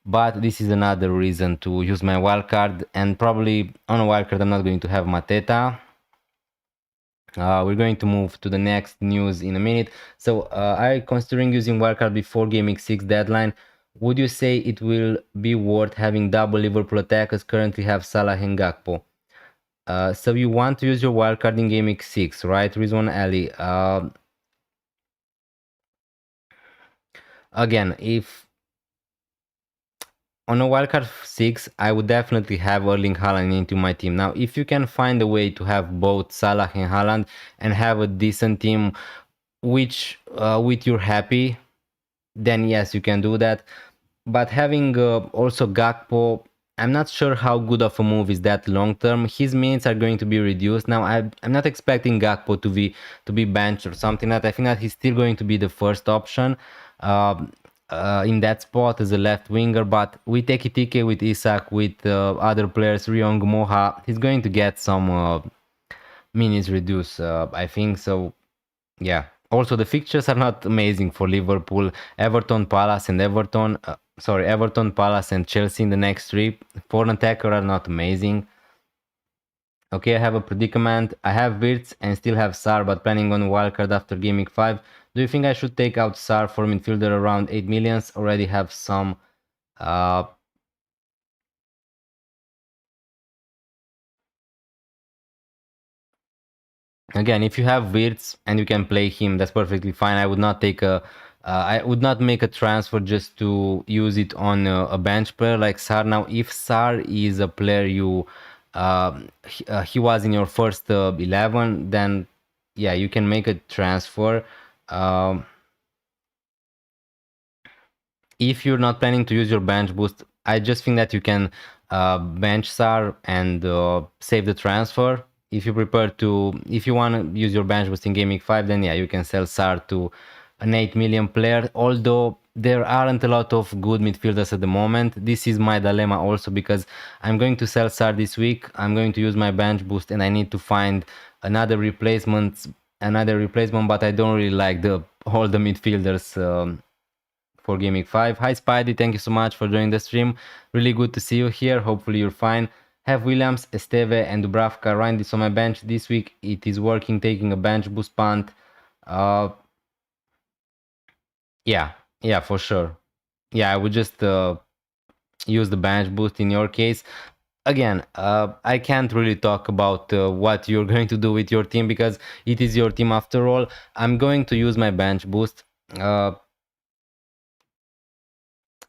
But this is another reason to use my wildcard, and probably on a wildcard I'm not going to have Mateta. We're going to move to the next news in a minute. So I considering using wildcard before Game Week 6 deadline. Would you say it will be worth having double Liverpool attackers currently have Salah and Gakpo? So you want to use your wildcard in Game Week 6, right? Rizwan Ali. Again, if on a wildcard 6, I would definitely have Erling Haaland into my team. Now, if you can find a way to have both Salah and Haaland and have a decent team which with you're happy, then yes, you can do that. But having also Gakpo, I'm not sure how good of a move is that long term. His minutes are going to be reduced. Now I'm not expecting Gakpo to be benched or something like that. I think that he's still going to be the first option in that spot as a left winger. But with Ekitike, with Isak, with other players, Ryong Moha, he's going to get some minutes reduced. I think so. Yeah. Also, the fixtures are not amazing for Liverpool. Everton, Palace, and Everton, Palace, and Chelsea in the next three. For an attacker are not amazing. Okay, I have a predicament. I have Wirtz and still have Sar, but planning on wildcard after Game Week 5. Do you think I should take out Sar for midfielder around 8 millions? Already have some. Again, if you have Wirtz and you can play him, that's perfectly fine. I would not take I would not make a transfer just to use it on a bench player like Sar. Now, if Sar is a player he was in your first 11, then yeah, you can make a transfer. If you're not planning to use your bench boost, I just think that you can bench Sar and save the transfer. If you want to use your bench boost in Game Week 5, then yeah, you can sell Sar to an 8 million player. Although there aren't a lot of good midfielders at the moment. This is my dilemma also because I'm going to sell Sar this week. I'm going to use my bench boost and I need to find another replacement, but I don't really like all the midfielders for Game Week 5. Hi Spidey, thank you so much for joining the stream. Really good to see you here. Hopefully you're fine. Have Williams, Esteve, and Dubravka run this on my bench this week. It is working, taking a bench boost punt. Yeah, for sure. Yeah, I would just use the bench boost in your case. Again, I can't really talk about what you're going to do with your team because it is your team after all. I'm going to use my bench boost.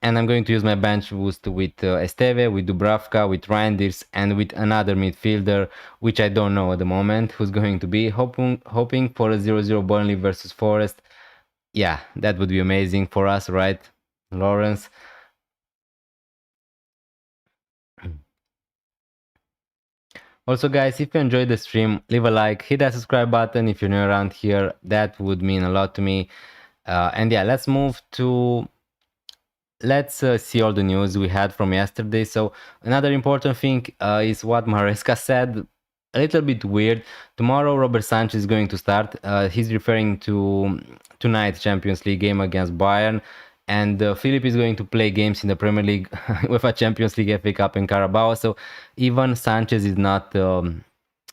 And I'm going to use my bench boost with Esteve, with Dubravka, with Reinders, and with another midfielder, which I don't know at the moment who's going to be. Hoping for a 0-0 Burnley versus Forest. Yeah, that would be amazing for us, right, Lawrence? Also, guys, if you enjoyed the stream, leave a like, hit that subscribe button if you're new around here. That would mean a lot to me. And yeah, let's see all the news we had from yesterday. So another important thing is what Maresca said. A little bit weird. Tomorrow Robert Sanchez is going to start. He's referring to tonight's Champions League game against Bayern. And Philip is going to play games in the Premier League with a Champions League, FA Cup, and Carabao. So even Sanchez is not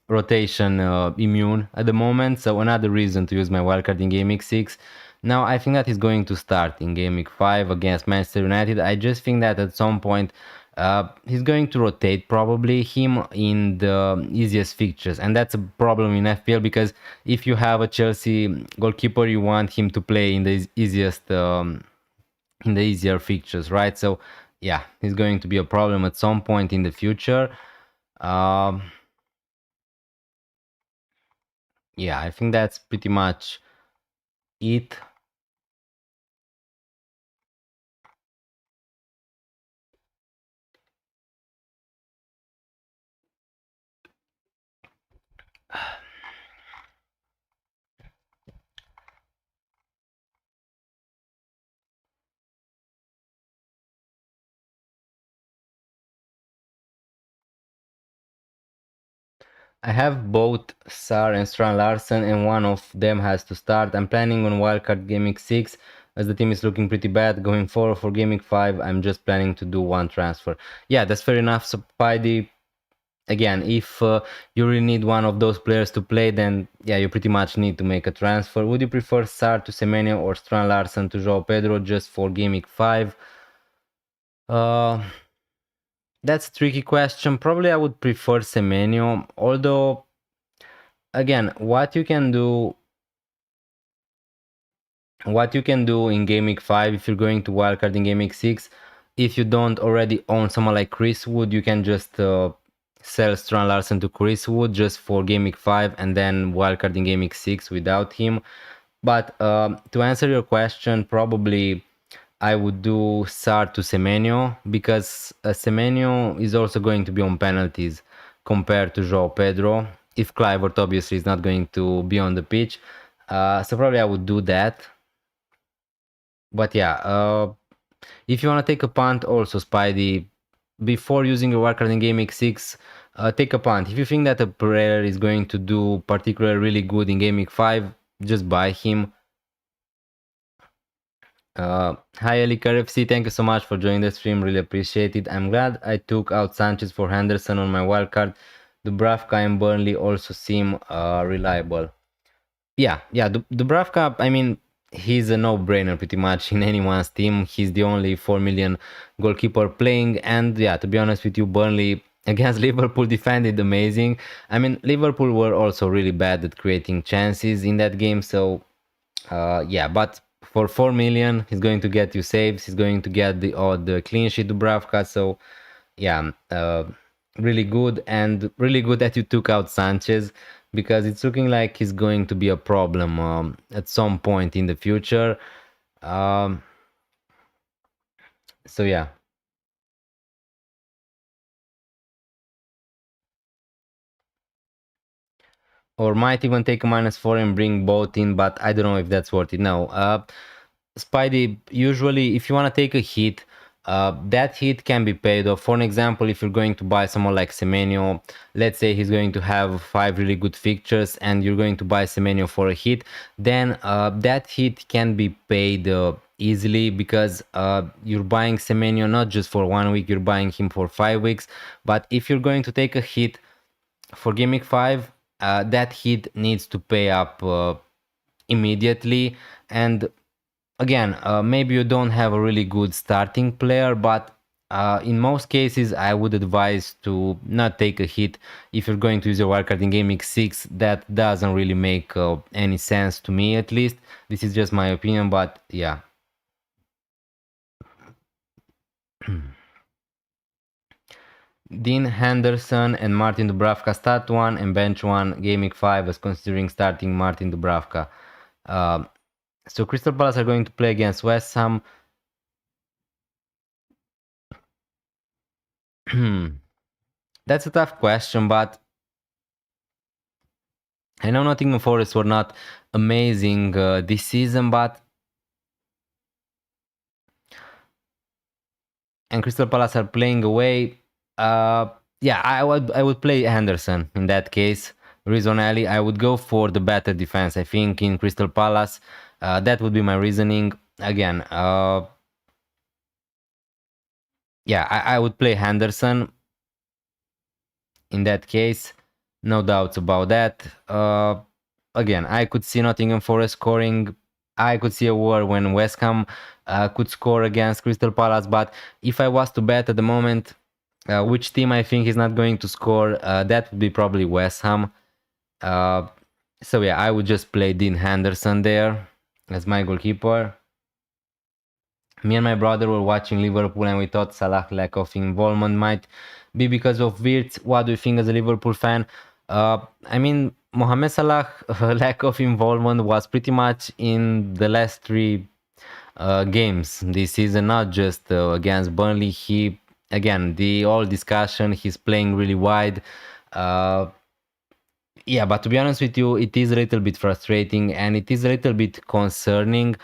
rotation immune at the moment, so another reason to use my wildcard in Game Week 6. Now I think that he's going to start in Game Week 5 against Manchester United. I just think that at some point he's going to rotate probably him in the easiest fixtures, and that's a problem in FPL because if you have a Chelsea goalkeeper, you want him to play in the easiest in the easier fixtures, right? So yeah, he's going to be a problem at some point in the future. Yeah, I think that's pretty much it. I have both Sar and Strand Larsen, and one of them has to start. I'm planning on wildcard Gaming 6 as the team is looking pretty bad. Going forward for Gaming 5, I'm just planning to do one transfer. Yeah, that's fair enough. So, Spidey, again, if you really need one of those players to play, then yeah, you pretty much need to make a transfer. Would you prefer Sar to Semenyo or Strand Larsen to Joao Pedro just for Gaming 5? That's a tricky question. Probably I would prefer Semenyo, although again, what you can do in Game Week 5 if you're going to wildcard in Game Week 6, if you don't already own someone like Chris Wood, you can just sell Strand Larsen to Chris Wood just for Game Week 5 and then wildcard in Game Week 6 without him. But to answer your question, probably I would do Sar to Semenyo because Semenyo is also going to be on penalties compared to Joao Pedro if Clivert obviously is not going to be on the pitch. So probably I would do that. But yeah, if you want to take a punt also, Spidey, before using your wildcard in Game Week 6, take a punt. If you think that a player is going to do particularly really good in Game Week 5, just buy him. Hi Elika FC, thank you so much for joining the stream, really appreciate it. I'm glad I took out Sanchez for Henderson on my wildcard. Dubravka and Burnley also seem reliable. Yeah, Dubravka, I mean, he's a no-brainer pretty much in anyone's team. He's the only 4 million goalkeeper playing, and yeah, to be honest with you, Burnley against Liverpool defended amazing. I mean, Liverpool were also really bad at creating chances in that game, so yeah, but for 4 million, he's going to get you saves, he's going to get the odd clean sheet Dubravka, so yeah, really good, and really good that you took out Sanchez because it's looking like he's going to be a problem at some point in the future. So yeah. Or might even take a -4 and bring both in, but I don't know if that's worth it. No. Spidey, usually if you want to take a hit, that hit can be paid off. For an example, if you're going to buy someone like Semenyo, let's say he's going to have 5 really good fixtures and you're going to buy Semenyo for a hit, then that hit can be paid easily because you're buying Semenyo not just for 1 week, you're buying him for 5 weeks. But if you're going to take a hit for Game Week 5, that hit needs to pay up immediately. And again, maybe you don't have a really good starting player, but in most cases, I would advise to not take a hit if you're going to use your wildcard in Game Week 6. That doesn't really make any sense to me, at least. This is just my opinion, but yeah. Dean Henderson and Martin Dubravka start 1 and bench 1. Game Week 5 was considering starting Martin Dubravka. So Crystal Palace are going to play against West Ham. That's a tough question, but I know Nottingham Forest were not amazing this season, but and Crystal Palace are playing away. Yeah, I would play Henderson in that case. Reasonably, I would go for the better defense. I think in Crystal Palace, that would be my reasoning. Again, yeah, I would play Henderson in that case. No doubts about that. Again, I could see Nottingham Forest scoring. I could see a war when West Ham could score against Crystal Palace. But if I was to bet at the moment, which team I think is not going to score, that would be probably West Ham. So yeah, I would just play Dean Henderson there as my goalkeeper. Me and my brother were watching Liverpool and we thought Salah's lack of involvement might be because of Wirtz. What do you think as a Liverpool fan? I mean, Mohamed Salah's lack of involvement was pretty much in the last three games this season, not just against Burnley. He, again, the whole discussion, he's playing really wide. Yeah, but to be honest with you, it is a little bit frustrating and it is a little bit concerning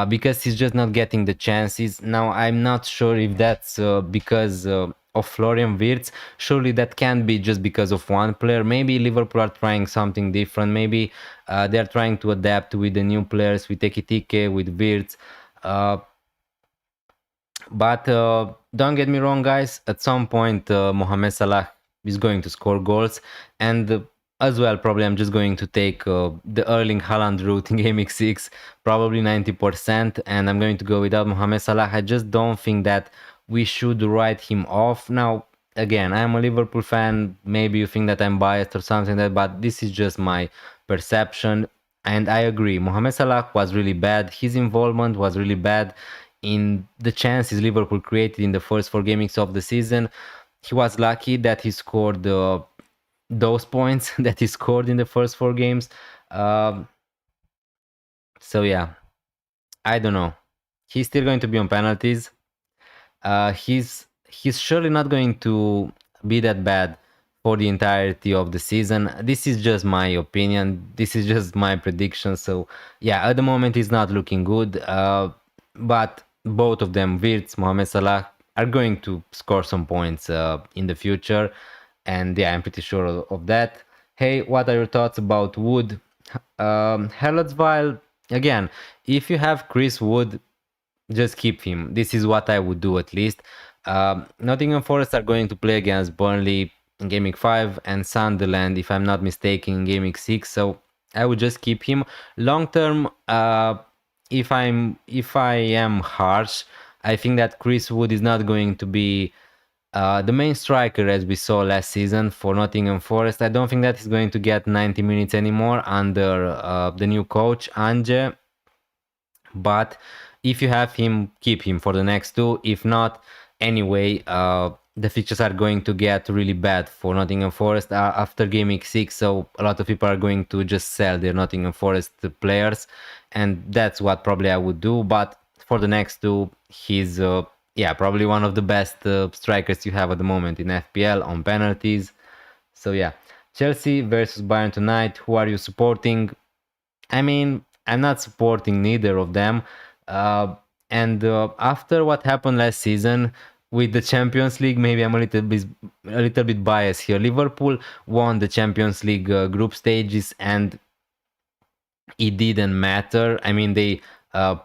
because he's just not getting the chances. Now, I'm not sure if that's because of Florian Wirtz. Surely that can't be just because of one player. Maybe Liverpool are trying something different. Maybe they're trying to adapt with the new players, with Ekitike, with Wirtz. But don't get me wrong, guys. At some point, Mohamed Salah is going to score goals, and as well, probably I'm just going to take the Erling Haaland route in Game Week 6, probably 90%, and I'm going to go without Mohamed Salah. I just don't think that we should write him off. Now, again, I'm a Liverpool fan. Maybe you think that I'm biased or something like that, but this is just my perception. And I agree, Mohamed Salah was really bad. His involvement was really bad in the chances Liverpool created in the first four games of the season. He was lucky that he scored those points that he scored in the first four games. So yeah, I don't know. He's still going to be on penalties. He's surely not going to be that bad for the entirety of the season. This is just my opinion. This is just my prediction. So yeah, at the moment he's not looking good. But both of them, Wirtz, Mohamed Salah, are going to score some points in the future. And yeah, I'm pretty sure of that. Hey, what are your thoughts about Wood? Herlotsville, again, if you have Chris Wood, just keep him. This is what I would do at least. Nottingham Forest are going to play against Burnley in Game Week 5 and Sunderland, if I'm not mistaken, in Game Week 6. So I would just keep him. Long term, if I am harsh, I think that Chris Wood is not going to be the main striker as we saw last season for Nottingham Forest. I don't think that he's going to get 90 minutes anymore under the new coach, Ange. But if you have him, keep him for the next two. If not, anyway, the fixtures are going to get really bad for Nottingham Forest after Game Week 6. So a lot of people are going to just sell their Nottingham Forest players. And that's what probably I would do. But for the next two, he's yeah, probably one of the best strikers you have at the moment in FPL on penalties. So yeah, Chelsea versus Bayern tonight. Who are you supporting? I mean, I'm not supporting neither of them. And after what happened last season with the Champions League, maybe I'm a little bit biased here. Liverpool won the Champions League group stages, and it didn't matter. I mean, they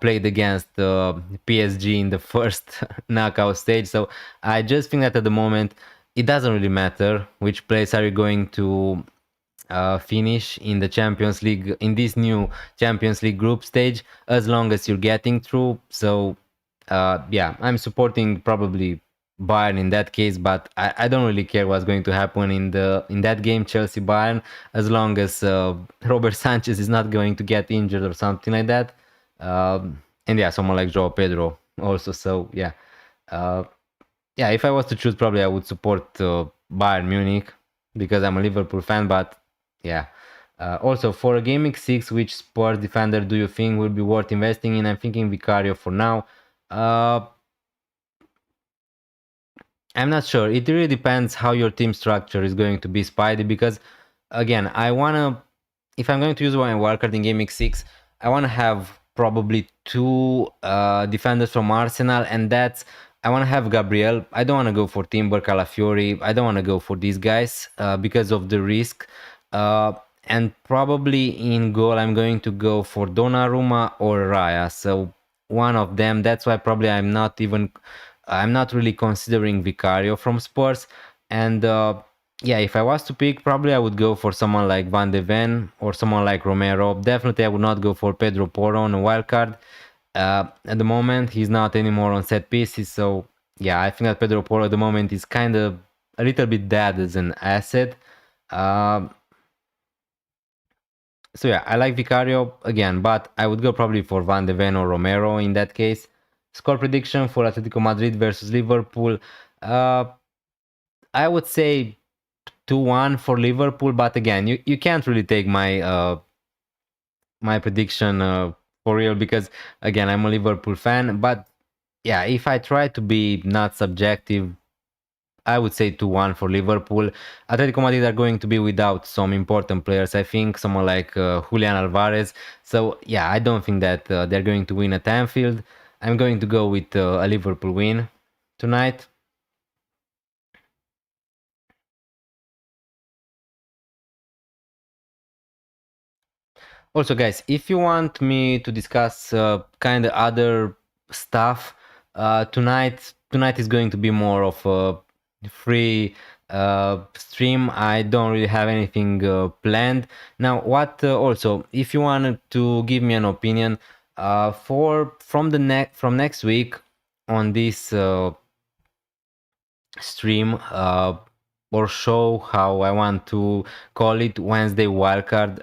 played against PSG in the first knockout stage. So I just think that at the moment it doesn't really matter which place are you going to finish in the Champions League, in this new Champions League group stage, as long as you're getting through. So yeah, I'm supporting probably Bayern in that case, but I don't really care what's going to happen in that game, Chelsea Bayern, as long as Robert Sanchez is not going to get injured or something like that. And yeah, someone like Joao Pedro also. So yeah, yeah, if I was to choose, probably I would support Bayern Munich because I'm a Liverpool fan. But yeah, also for a Game Week 6, which Spurs defender do you think will be worth investing in? I'm thinking Vicario for now. I'm not sure. It really depends how your team structure is going to be, Spidey, because again, if I'm going to use my wildcard in Game Week 6, I wanna have probably two defenders from Arsenal, and I wanna have Gabriel. I don't wanna go for Timber, Calafiori. I don't wanna go for these guys because of the risk. And probably in goal, I'm going to go for Donnarumma or Raya. So one of them. That's why probably I'm not really considering Vicario from Spurs. And yeah, if I was to pick, probably I would go for someone like Van de Ven or someone like Romero. Definitely, I would not go for Pedro Porro on a wild card. At the moment, he's not anymore on set pieces, so yeah, I think that Pedro Porro at the moment is kind of a little bit dead as an asset. Uh, so yeah, I like Vicario again, but I would go probably for Van de Ven or Romero in that case. Score prediction for Atletico Madrid versus Liverpool. Uh, I would say 2-1 for Liverpool, but again, you can't really take my prediction for real because again, I'm a Liverpool fan. But yeah, if I try to be not subjective, I would say 2-1 for Liverpool. Atletico Madrid are going to be without some important players. I think someone like Julian Alvarez. So yeah, I don't think that they're going to win at Anfield. I'm going to go with a Liverpool win tonight. Also, guys, if you want me to discuss kind of other stuff tonight is going to be more of a free stream. I don't really have anything planned. Now, what also, if you wanted to give me an opinion from next week on this stream or show, how I want to call it, Wednesday wildcard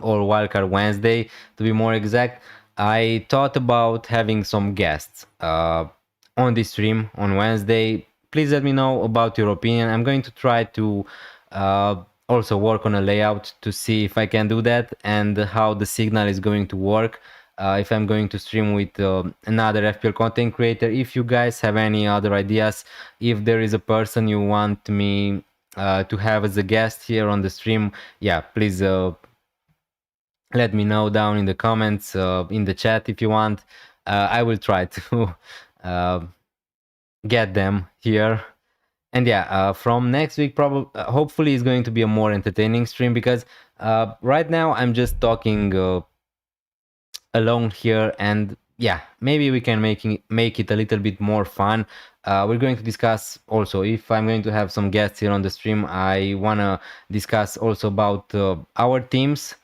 or wildcard Wednesday to be more exact. I thought about having some guests on this stream on Wednesday. Please let me know about your opinion. I'm going to try to also work on a layout to see if I can do that and how the signal is going to work. If I'm going to stream with another FPL content creator. If you guys have any other ideas, if there is a person you want me to have as a guest here on the stream, yeah, please let me know down in the comments, in the chat if you want. I will try to get them here. And yeah, from next week, probably, hopefully, is going to be a more entertaining stream because right now I'm just talking alone here, and yeah, maybe we can make it a little bit more fun. We're going to discuss also, if I'm going to have some guests here on the stream, I want to discuss also about our teams.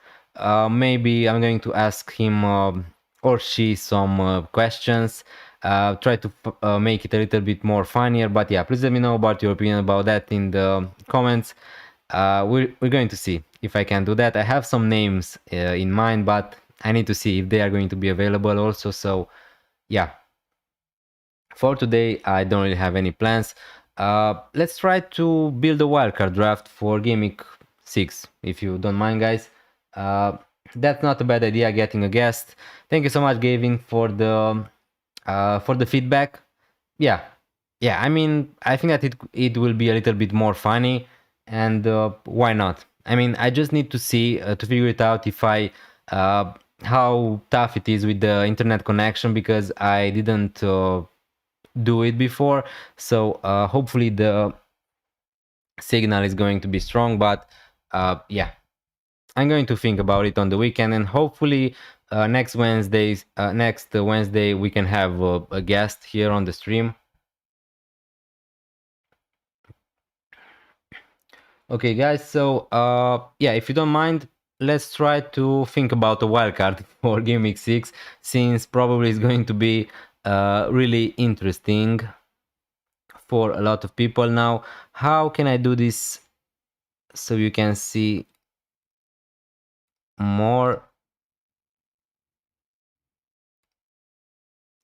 Maybe I'm going to ask him or she some questions, try to make it a little bit more funnier. But yeah, please let me know about your opinion about that in the comments. We're going to see if I can do that. I have some names in mind, but I need to see if they are going to be available also. So yeah, for today I don't really have any plans. Let's try to build a wildcard draft for Game Week 6, if you don't mind, guys. That's not a bad idea, getting a guest. Thank you so much, Gavin, for the feedback. Yeah, yeah, I mean, I think that it will be a little bit more funny, and why not? I mean, I just need to see to figure it out if I how tough it is with the internet connection, because I didn't do it before. So hopefully the signal is going to be strong, but yeah, I'm going to think about it on the weekend, and hopefully next Wednesday we can have a guest here on the stream. Okay, guys, so yeah, if you don't mind, let's try to think about a wildcard for Game Week 6, since probably it's going to be really interesting for a lot of people. Now, how can I do this so you can see more?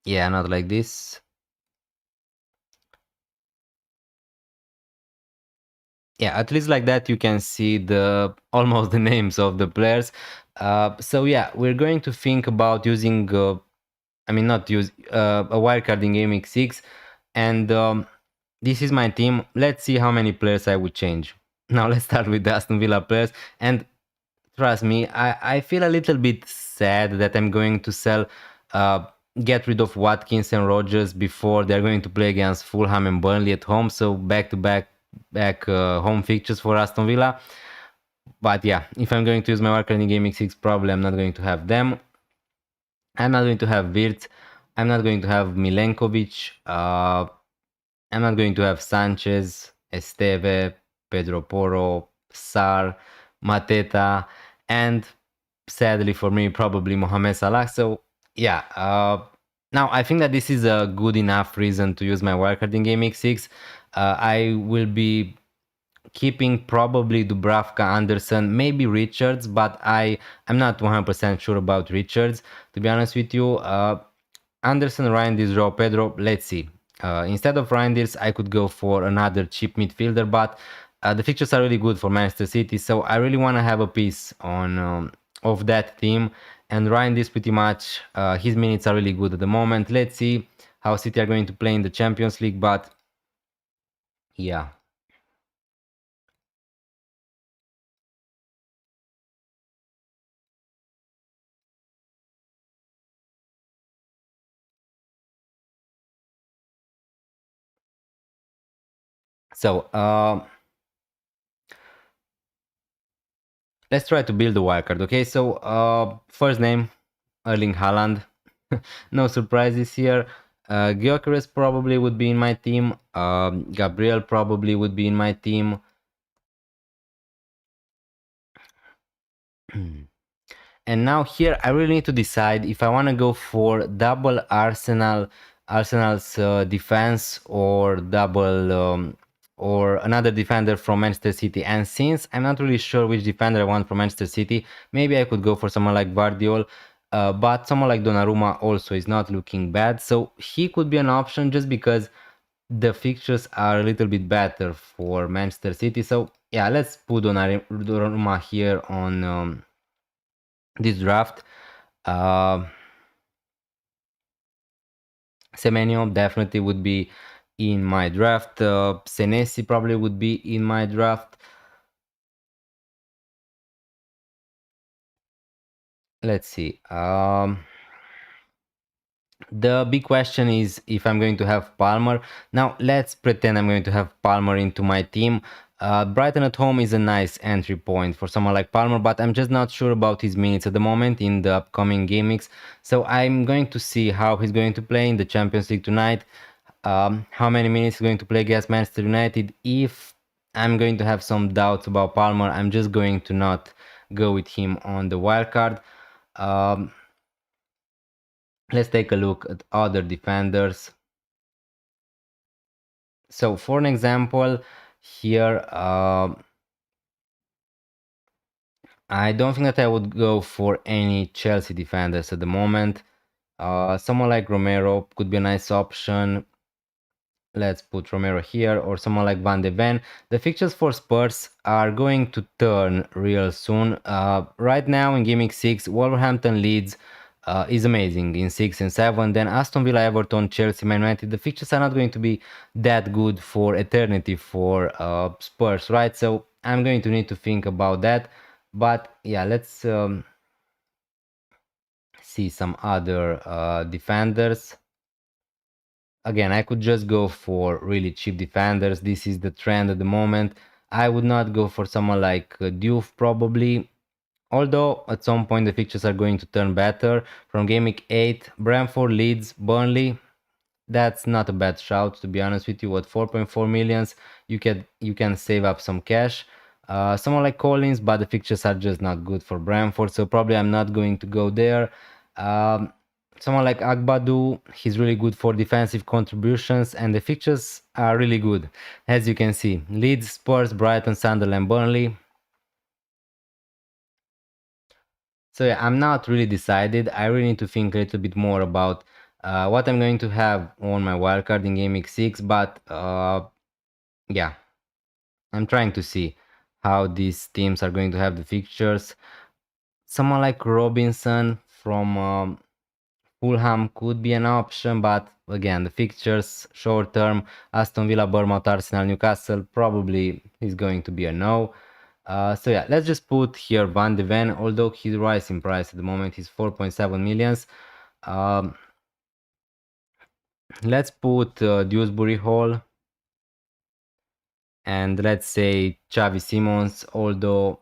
Yeah, not like this. Yeah, at least like that you can see the almost the names of the players. So yeah, we're going to think about using I mean, not use a wildcard in Game Week 6, and this is my team. Let's see how many players I would change. Now let's start with the Aston Villa players, and trust me, I feel a little bit sad that I'm going to sell, uh, get rid of Watkins and Rogers before they're going to play against Fulham and Burnley at home. So back home fixtures for Aston Villa. But yeah, if I'm going to use my wildcard in Game Week 6, probably I'm not going to have them. I'm not going to have Wirtz. I'm not going to have Milenkovic. I'm not going to have Sanchez, Esteve. Pedro Porro, Sar, Mateta, and sadly for me, probably Mohamed Salah. So yeah, now I think that this is a good enough reason to use my wildcard in Game Week 6. I will be keeping probably Dubravka, Anderson, maybe Richards, but I'm not 100% sure about Richards, to be honest with you. Anderson, Reinders, João Pedro, let's see. Instead of Reinders, I could go for another cheap midfielder, but the fixtures are really good for Manchester City, so I really want to have a piece on of that team. And Reinders, pretty much, his minutes are really good at the moment. Let's see how City are going to play in the Champions League, but yeah. So let's try to build a wildcard. Okay, so first name Erling Haaland. No surprises here. Gyökeres probably would be in my team. Gabriel probably would be in my team. And now here I really need to decide if I want to go for double Arsenal's defense or double or another defender from Manchester City. And since I'm not really sure which defender I want from Manchester City, maybe I could go for someone like Guardiola. But someone like Donnarumma also is not looking bad, so he could be an option just because the fixtures are a little bit better for Manchester City. So yeah, let's put Donnarumma here on this draft. Semenyo definitely would be in my draft. Senesi probably would be in my draft. Let's see. The big question is if I'm going to have Palmer. Now let's pretend I'm going to have Palmer into my team. Brighton at home is a nice entry point for someone like Palmer, but I'm just not sure about his minutes at the moment in the upcoming game weeks. So I'm going to see how he's going to play in the Champions League tonight. How many minutes he's going to play against Manchester United. If I'm going to have some doubts about Palmer, I'm just going to not go with him on the wildcard. Let's take a look at other defenders. So for an example, here I don't think that I would go for any Chelsea defenders at the moment. Someone like Romero could be a nice option. Let's put Romero here, or someone like Van de Ven. The fixtures for Spurs are going to turn real soon. Right now in Game Week 6, Wolverhampton Leeds is amazing in 6 and 7. Then Aston Villa, Everton, Chelsea, Man United. The fixtures are not going to be that good for eternity for Spurs, right? So I'm going to need to think about that. But yeah, let's see some other defenders. Again, I could just go for really cheap defenders. This is the trend at the moment. I would not go for someone like Diouf probably. Although at some point the fixtures are going to turn better. From Game Week 8, Brentford, Leeds, Burnley. That's not a bad shout, to be honest with you. At 4.4 millions, you can save up some cash. Someone like Collins, but the fixtures are just not good for Brentford, so probably I'm not going to go there. Someone like Agbadu, he's really good for defensive contributions, and the fixtures are really good, as you can see. Leeds, Spurs, Brighton, Sunderland, Burnley. So yeah, I'm not really decided. I really need to think a little bit more about what I'm going to have on my wildcard in Game Week 6, but yeah, I'm trying to see how these teams are going to have the fixtures. Someone like Robinson from Fulham could be an option, but again, the fixtures short term, Aston Villa, Bournemouth, Arsenal, Newcastle, probably is going to be a no. So yeah, let's just put here Van de Ven, although he's rising in price at the moment, he's 4.7 millions. Let's put Dewsbury Hall, and let's say Xavi Simons, although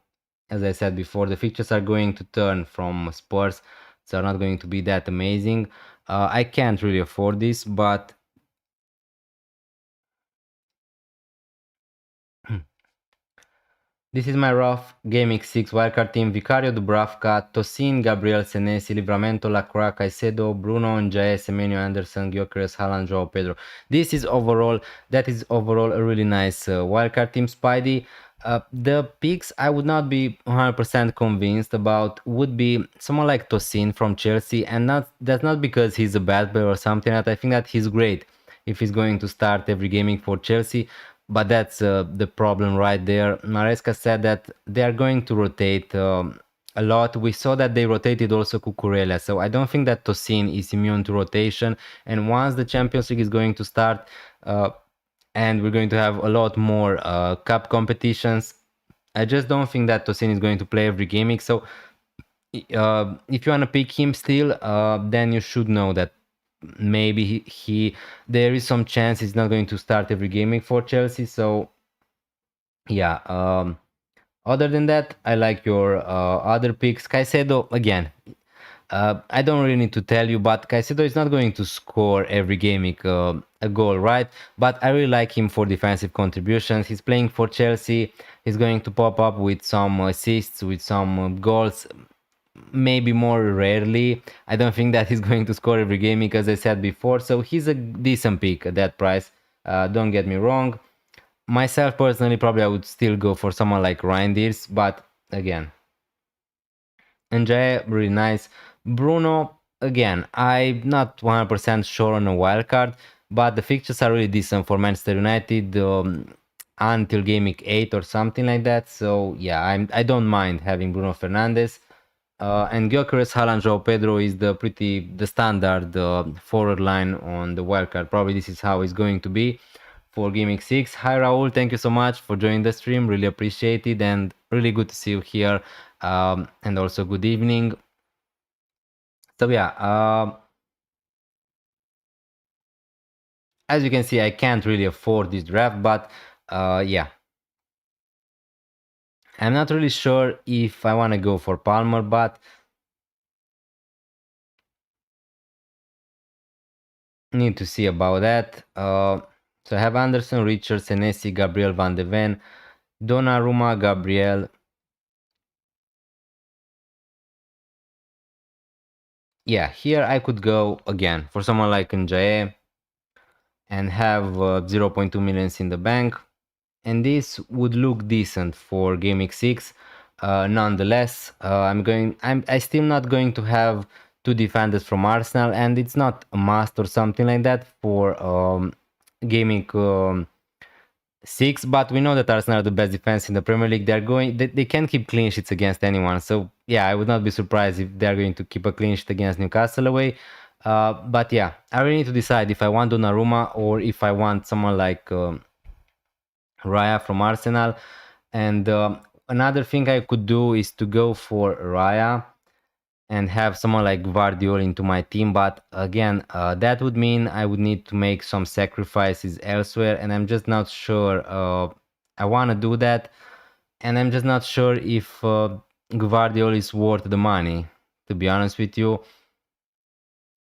as I said before, the fixtures are going to turn from Spurs, so are not going to be that amazing. I can't really afford this, but This is my rough Gaming 6 wildcard team: Vicario, Dubravka, Tosin, Gabriel, Senesi, Livramento, Lacroix, Caicedo, Bruno, Njae, Semenyo, Anderson, Gyökeres, Haaland, Joao Pedro. That is overall a really nice wildcard team. Spidey, the picks I would not be 100% convinced about would be someone like Tosin from Chelsea, and that's not because he's a bad player or something. That I think that he's great if he's going to start every gaming for Chelsea. But that's the problem right there. Maresca said that they are going to rotate a lot. We saw that they rotated also Cucurella, so I don't think that Tosin is immune to rotation. And once the Champions League is going to start, and we're going to have a lot more cup competitions, I just don't think that Tosin is going to play every gaming. So if you want to pick him still, then you should know that maybe he there is some chance he's not going to start every gaming for Chelsea. So yeah, other than that, I like your other picks. Caicedo, again, I don't really need to tell you, but Caicedo is not going to score every gaming a goal, right? But I really like him for defensive contributions. He's playing for Chelsea. He's going to pop up with some assists, with some goals, maybe more rarely. I don't think that he's going to score every game, because I said before, so he's a decent pick at that price. Don't get me wrong. Myself personally, probably I would still go for someone like Reinders, but again, Njae, really nice. Bruno, again, I'm not 100% sure on a wild card, but the fixtures are really decent for Manchester United until game week 8 or something like that. So yeah, I don't mind having Bruno Fernandes. And Gyökeres, Haaland, Joao Pedro is the standard forward line on the wildcard. Probably this is how it's going to be for Gaming 6. Hi Raul, thank you so much for joining the stream. Really appreciate it, and really good to see you here. And also good evening. So yeah, as you can see, I can't really afford this draft, but yeah. I'm not really sure if I want to go for Palmer, but need to see about that. So I have Anderson, Richard, Senesi, Gabriel, Van de Ven, Donnarumma, Gabriel. Yeah, here I could go again for someone like Njae and have 0.2 millions in the bank, and this would look decent for Game Week 6. Nonetheless, I still not going to have two defenders from Arsenal, and it's not a must or something like that for Game Week 6, but we know that Arsenal are the best defense in the Premier League. They can keep clean sheets against anyone. So yeah, I would not be surprised if they're going to keep a clean sheet against Newcastle away. But yeah, I really need to decide if I want Donnarumma or if I want someone like Raya from Arsenal. And another thing I could do is to go for Raya and have someone like Gvardiol into my team, but again, that would mean I would need to make some sacrifices elsewhere, and I'm just not sure I want to do that, and I'm just not sure if Gvardiol is worth the money, to be honest with you.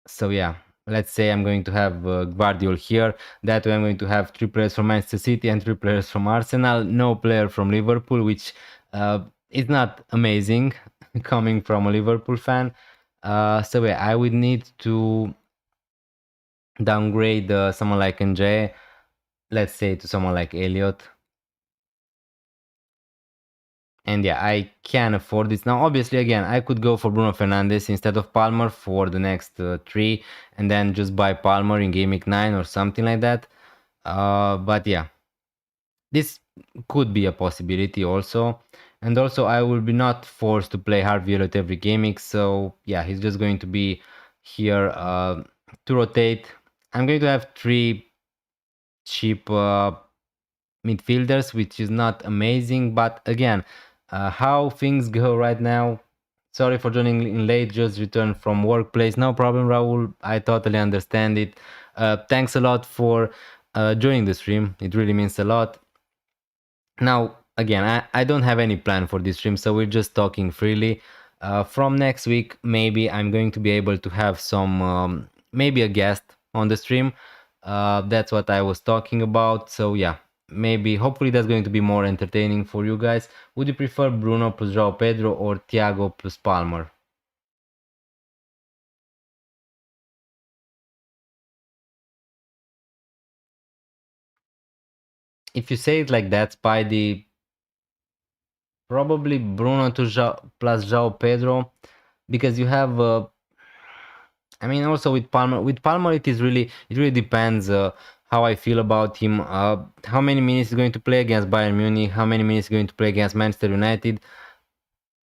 So yeah, let's say I'm going to have Gvardiol here. That way I'm going to have 3 players from Manchester City and 3 players from Arsenal, no player from Liverpool, which is not amazing coming from a Liverpool fan. So yeah, I would need to downgrade someone like Njae, let's say, to someone like Elliot. And yeah, I can afford this. Now, obviously, again, I could go for Bruno Fernandes instead of Palmer for the next 3, and then just buy Palmer in Game Week 9 or something like that. But yeah, this could be a possibility also. And also, I will be not forced to play Harvey Elliott every gaming. So yeah, he's just going to be here to rotate. I'm going to have 3 cheap midfielders, which is not amazing. But again, how things go right now. Sorry for joining in late, just returned from workplace. No problem, Raul. I totally understand it. Thanks a lot for joining the stream. It really means a lot. Now, again, I don't have any plan for this stream, so we're just talking freely. From next week, maybe I'm going to be able to have some, maybe a guest on the stream. That's what I was talking about. So yeah, maybe, hopefully that's going to be more entertaining for you guys. Would you prefer Bruno plus João Pedro or Thiago plus Palmer? If you say it like that, Spidey, probably Bruno to plus João Pedro, because you have I mean, also with Palmer, it really depends how I feel about him. How many minutes he's going to play against Bayern Munich? How many minutes he's going to play against Manchester United?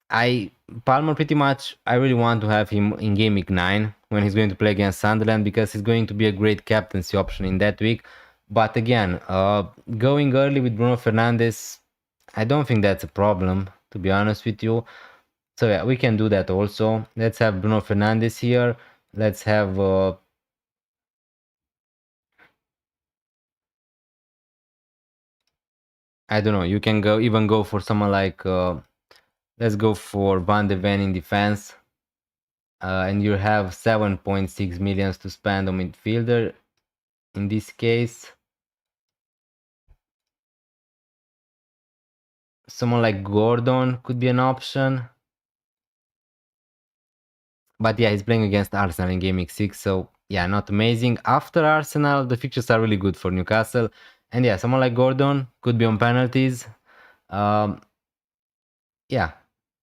Palmer pretty much. I really want to have him in game week 9 when he's going to play against Sunderland, because he's going to be a great captaincy option in that week. But again, going early with Bruno Fernandes, I don't think that's a problem, to be honest with you. So yeah, we can do that also. Let's have Bruno Fernandes here. Let's have I don't know, you can even go for someone like let's go for Van de Ven in defense. And you have 7.6 millions to spend on midfielder. In this case, someone like Gordon could be an option. But yeah, he's playing against Arsenal in game week 6, so yeah, not amazing. After Arsenal, the fixtures are really good for Newcastle. And yeah, someone like Gordon could be on penalties. Yeah,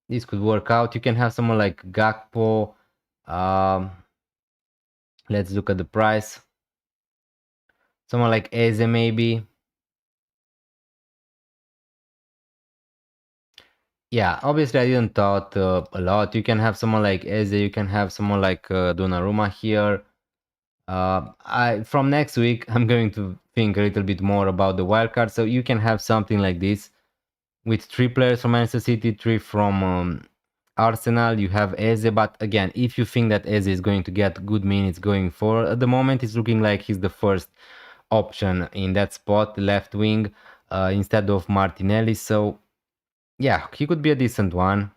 this could work out. You can have someone like Gakpo. Let's look at the price. Someone like Eze maybe. Yeah, obviously I didn't thought a lot. You can have someone like Eze, you can have someone like Donnarumma here. From next week, I'm going to think a little bit more about the wildcard. So you can have something like this with 3 players from Manchester City, 3 from Arsenal. You have Eze, but again, if you think that Eze is going to get good minutes going forward, at the moment it's looking like he's the first option in that spot, left wing, instead of Martinelli. So yeah, he could be a decent one.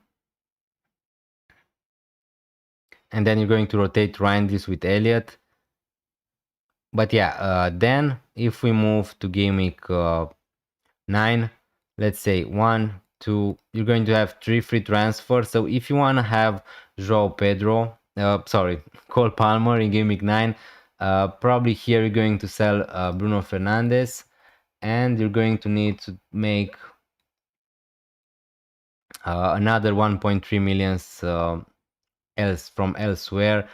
And then you're going to rotate Reinders with Elliot. But yeah, then if we move to game week 9, let's say 1, 2, you're going to have 3 free transfers. So if you want to have João Pedro, Cole Palmer in game week 9, probably here you're going to sell Bruno Fernandes, and you're going to need to make another 1.3 millions else from elsewhere.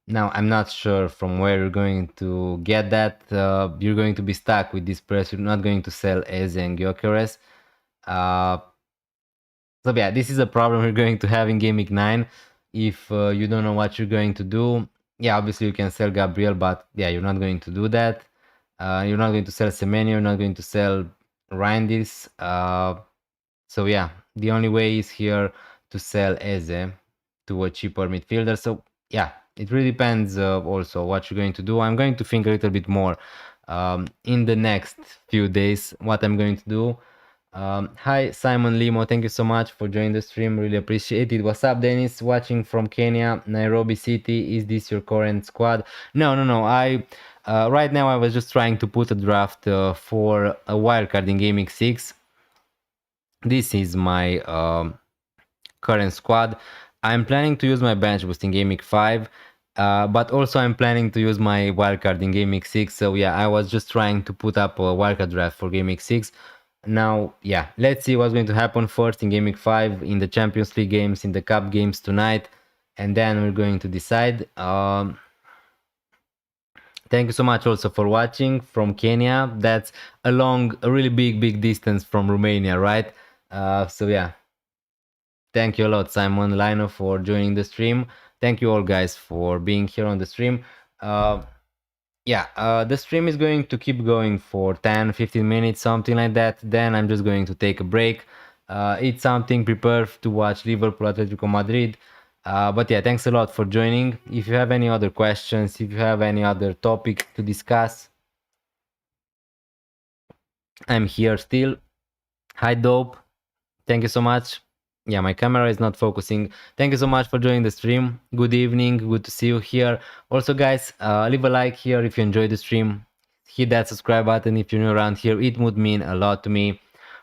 Now I'm not sure from where you're going to get that. You're going to be stuck with this price. You're not going to sell Eze and Gyökeres. So yeah, this is a problem you're going to have in game week 9 if you don't know what you're going to do. Yeah, obviously you can sell Gabriel, but yeah, you're not going to do that. You're not going to sell Semenyo, you're not going to sell Reinders. So yeah, the only way is here to sell Eze to a cheaper midfielder. So yeah, it really depends also what you're going to do. I'm going to think a little bit more in the next few days what I'm going to do. Hi Simon Limo, thank you so much for joining the stream, really appreciate it. What's up Dennis, watching from Kenya, Nairobi City. Is this your current squad? No, I right now I was just trying to put a draft for a wildcard in game week 6. This is my current squad. I'm planning to use my bench boost in game week 5, but also I'm planning to use my wildcard in game week 6. So yeah, I was just trying to put up a wildcard draft for game week 6. Now, yeah, let's see what's going to happen first in game week 5, in the Champions League games, in the Cup games tonight, and then we're going to decide. Thank you so much also for watching from Kenya. That's a really big distance from Romania, right? So yeah, thank you a lot, Simon Lino, for joining the stream. Thank you all guys for being here on the stream. The stream is going to keep going for 10-15 minutes, something like that. Then I'm just going to take a break, eat something, prepare to watch Liverpool Atletico Madrid. But yeah, thanks a lot for joining. If you have any other questions, if you have any other topic to discuss, I'm here still. Hi Dope, thank you so much. Yeah, my camera is not focusing. Thank you so much for joining the stream. Good evening, good to see you here. Also guys, leave a like here if you enjoyed the stream. hit that subscribe button if you're new around here. It would mean a lot to me.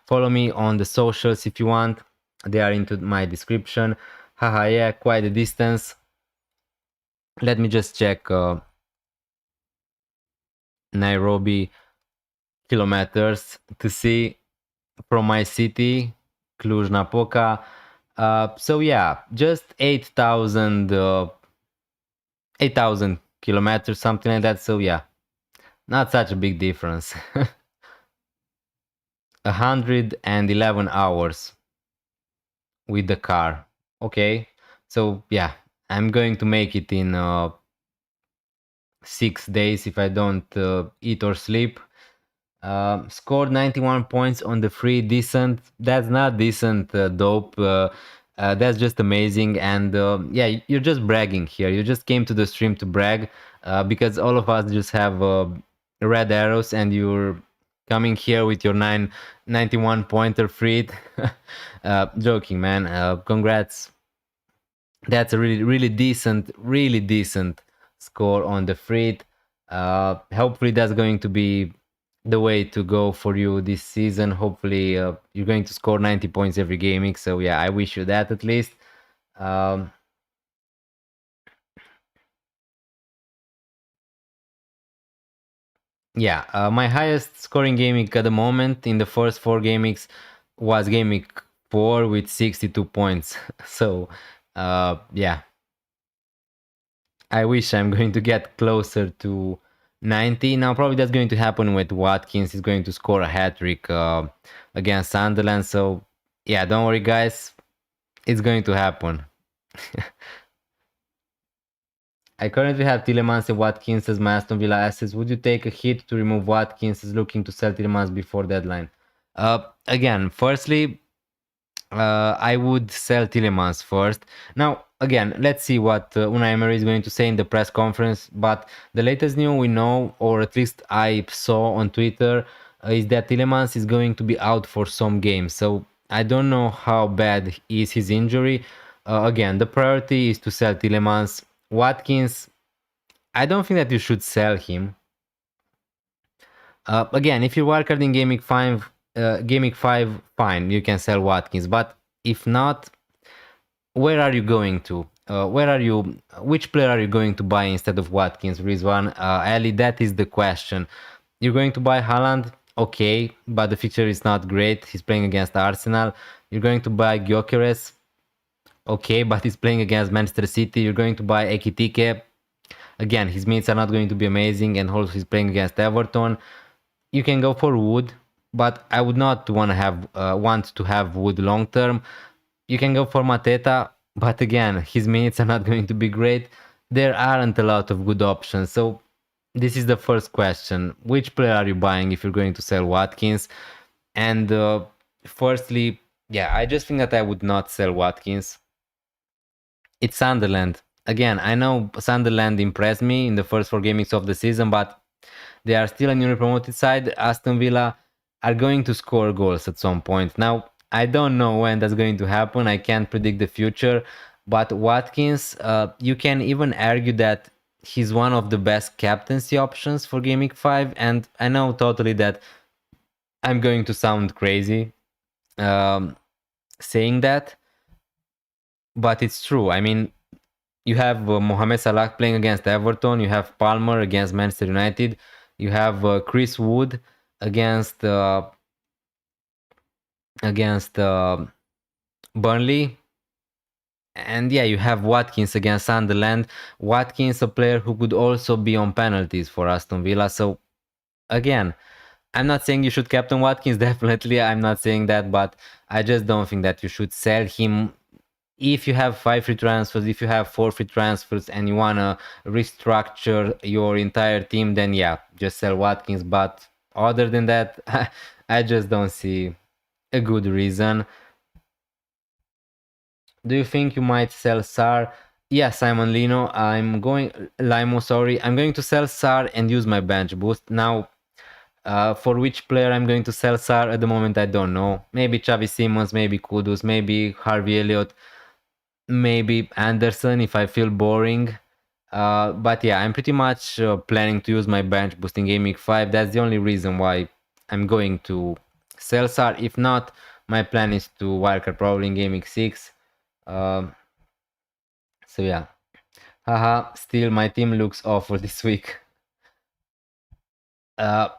Follow me on the socials if you want. They are into my description. Haha, yeah, quite a distance. Let me just check Nairobi kilometers to see from my city, Cluj-Napoca. So yeah, just 8,000 kilometers, something like that. So yeah, not such a big difference. 111 hours with the car. Okay, so yeah, I'm going to make it in 6 days if I don't eat or sleep. Scored 91 points on the free. Decent. That's not decent, dope. That's just amazing. And yeah, you're just bragging here. You just came to the stream to brag because all of us just have red arrows, and you're coming here with your 91 pointer free. Joking, man. Congrats. That's a really decent score on the free. Hopefully that's going to be the way to go for you this season. Hopefully you're going to score 90 points every gaming. So yeah, I wish you that at least. Yeah, my highest scoring gaming at the moment in the first 4 gamings was gaming 4 with 62 points. So yeah, I wish I'm going to get closer to 90. Now probably that's going to happen with Watkins. He's going to score a hat-trick against Sunderland. So yeah, don't worry guys, it's going to happen. I currently have Tielemans and Watkins as my Aston Villa assets. Would you take a hit to remove Watkins? Is looking to sell Tielemans before deadline. Again, firstly, I would sell Tielemans first. Now, again, let's see what Unai Emery is going to say in the press conference. But the latest news we know, or at least I saw on Twitter, is that Tielemans is going to be out for some games. So I don't know how bad is his injury. Again, the priority is to sell Tielemans. Watkins, I don't think that you should sell him. Again, if you're wildcarding Gaming 5, fine, you can sell Watkins. But if not, where are you going to? Which player are you going to buy instead of Watkins, Rizwan? Ali, that is the question. You're going to buy Haaland? Okay, but the fixture is not great. He's playing against Arsenal. You're going to buy Gyökeres? Okay, but he's playing against Manchester City. You're going to buy Ekitike. Again, his minutes are not going to be amazing, and also he's playing against Everton. You can go for Wood, but I would not want to have Wood long term. You can go for Mateta, but again, his minutes are not going to be great. There aren't a lot of good options. So this is the first question. Which player are you buying if you're going to sell Watkins? And firstly, yeah, I just think that I would not sell Watkins. It's Sunderland. Again, I know Sunderland impressed me in the first 4 gamings of the season, but they are still a newly promoted side. Aston Villa are going to score goals at some point. Now, I don't know when that's going to happen. I can't predict the future. But Watkins, you can even argue that he's one of the best captaincy options for Gaming 5. And I know totally that I'm going to sound crazy saying that. But it's true. I mean, you have Mohamed Salah playing against Everton. You have Palmer against Manchester United. You have Chris Wood against Burnley. And yeah, you have Watkins against Sunderland. Watkins, a player who could also be on penalties for Aston Villa. So again, I'm not saying you should captain Watkins. Definitely, I'm not saying that. But I just don't think that you should sell him. If you have 5 free transfers, if you have 4 free transfers and you want to restructure your entire team, then yeah, just sell Watkins. But other than that, I just don't see a good reason. Do you think you might sell Sar? Yeah, Simon Lino, I'm going to sell Sar and use my bench boost. Now, for which player I'm going to sell Sar at the moment, I don't know. Maybe Xavi Simons, maybe Kudus, maybe Harvey Elliott, maybe Anderson if I feel boring. But yeah, I'm pretty much planning to use my bench boost in Game Week 5. That's the only reason why I'm going to sell SAR. If not, my plan is to wildcard probably in Game Week 6. So yeah. Haha, still my team looks awful this week. I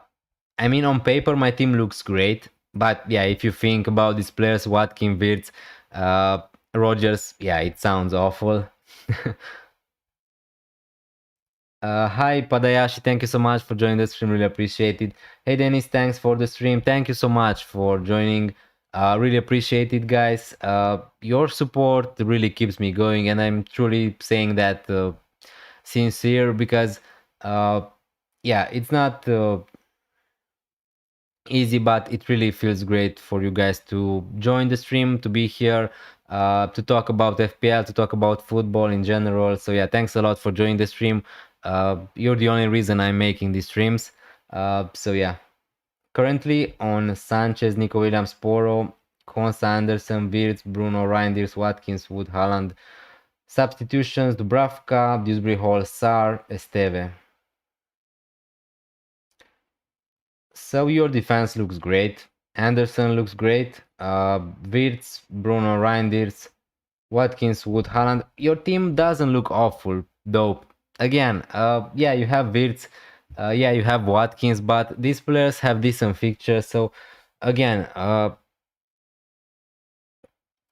mean, on paper, my team looks great. But yeah, if you think about these players, Watkins, Wirtz, Rogers, yeah, it sounds awful. Hi Padayashi, thank you so much for joining the stream, really appreciate it. Hey Dennis, thanks for the stream, thank you so much for joining, really appreciate it guys. Your support really keeps me going, and I'm truly saying that sincere, because yeah, it's not easy, but it really feels great for you guys to join the stream, to be here, to talk about FPL, to talk about football in general. So yeah, thanks a lot for joining the stream. You're the only reason I'm making these streams. So yeah, currently on Sanchez, Nico Williams, Poro, Konsa, Anderson, Wirtz, Bruno, Reinders, Watkins, Wood, Haaland. Substitutions: Dubravka, Dewsbury Hall, Sar, Esteve. So your defense looks great. Anderson looks great. Wirtz, Bruno, Reinders, Watkins, Wood, Haaland. Your team doesn't look awful, though. Again, yeah, you have Wirtz, yeah, you have Watkins, but these players have decent fixtures. So again,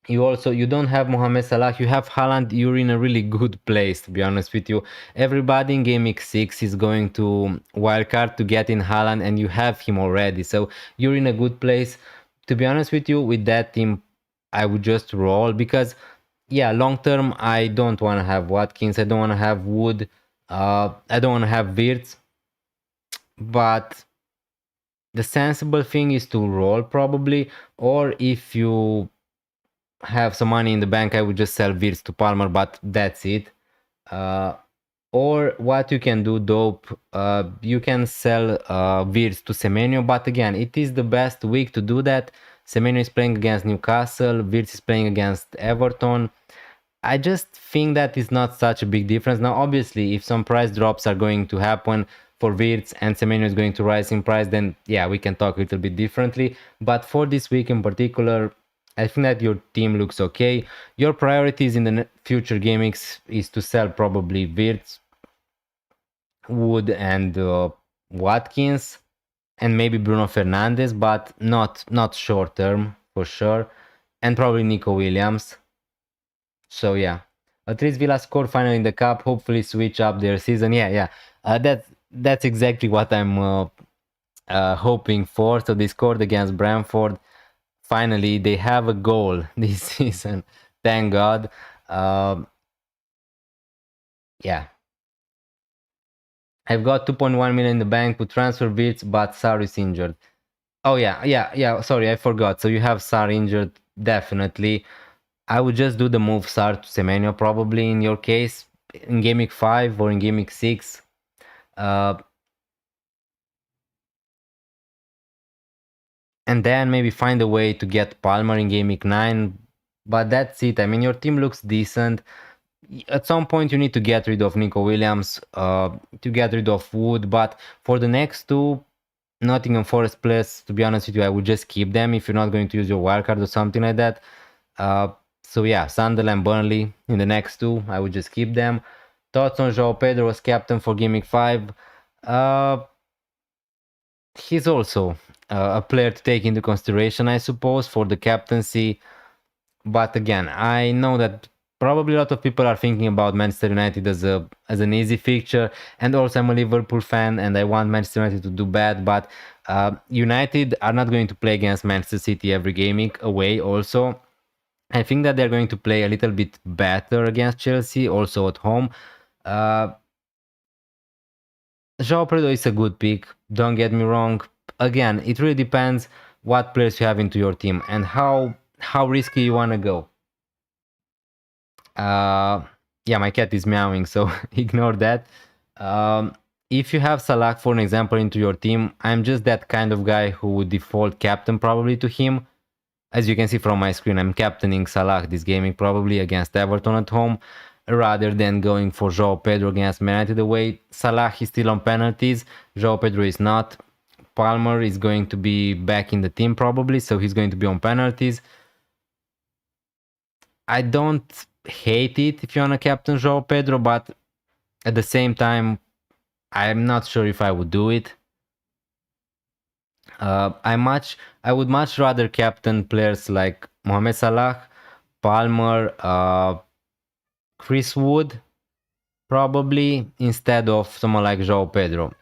you don't have Mohamed Salah, you have Haaland. You're in a really good place, to be honest with you. Everybody in Game Week 6 is going to wildcard to get in Haaland, and you have him already, so you're in a good place. To be honest with you, with that team, I would just roll, because yeah, long term, I don't want to have Watkins, I don't want to have Wood, I don't want to have Wirtz, but the sensible thing is to roll probably, or if you have some money in the bank, I would just sell Wirtz to Palmer, but that's it. Or what you can do, dope, you can sell Wirtz to Semenyo, but again, it is the best week to do that. Semenyo is playing against Newcastle, Wirtz is playing against Everton. I just think that is not such a big difference. Now, obviously, if some price drops are going to happen for Wirtz and Semenyo is going to rise in price, then yeah, we can talk a little bit differently. But for this week in particular, I think that your team looks okay. Your priorities in the future gamings is to sell probably Wirtz, Wood, and Watkins, and maybe Bruno Fernandes, but not short term for sure, and probably Nico Williams. So yeah, at least Villa scored finally in the cup. Hopefully switch up their season. Yeah. That's exactly what I'm hoping for. So they scored against Brentford. Finally, they have a goal this season. Thank God. Yeah. I've got 2.1 million in the bank to transfer Wirtz, but Sar is injured. Oh yeah. Sorry, I forgot. So you have Sar injured, definitely. I would just do the move Sar to Semenyo probably in your case, in Game Week 5 or in Game Week 6. And then maybe find a way to get Palmer in Game Week 9. But that's it. I mean, your team looks decent. At some point, you need to get rid of Nico Williams, to get rid of Wood. But for the next two, Nottingham Forest players, to be honest with you, I would just keep them if you're not going to use your wildcard or something like that. So yeah, Sunderland, Burnley in the next two, I would just keep them. Thoughts on João Pedro as captain for Game Week 5? He's also a player to take into consideration, I suppose, for the captaincy. But again, I know that probably a lot of people are thinking about Manchester United as an easy fixture, and also I'm a Liverpool fan and I want Manchester United to do bad, but United are not going to play against Manchester City every gaming away. Also, I think that they're going to play a little bit better against Chelsea, also at home. João Pedro is a good pick, don't get me wrong. Again, it really depends what players you have into your team and how risky you want to go. Yeah, my cat is meowing, so ignore that. If you have Salah, for an example, into your team, I'm just that kind of guy who would default captain probably to him. As you can see from my screen, I'm captaining Salah this gaming probably against Everton at home. rather than going for João Pedro against Man United away. Salah is still on penalties, João Pedro is not. Palmer is going to be back in the team probably, so he's going to be on penalties. I don't hate it if you want to captain João Pedro, but at the same time, I'm not sure if I would do it. I would much rather captain players like Mohamed Salah, Palmer, Chris Wood, probably, instead of someone like João Pedro.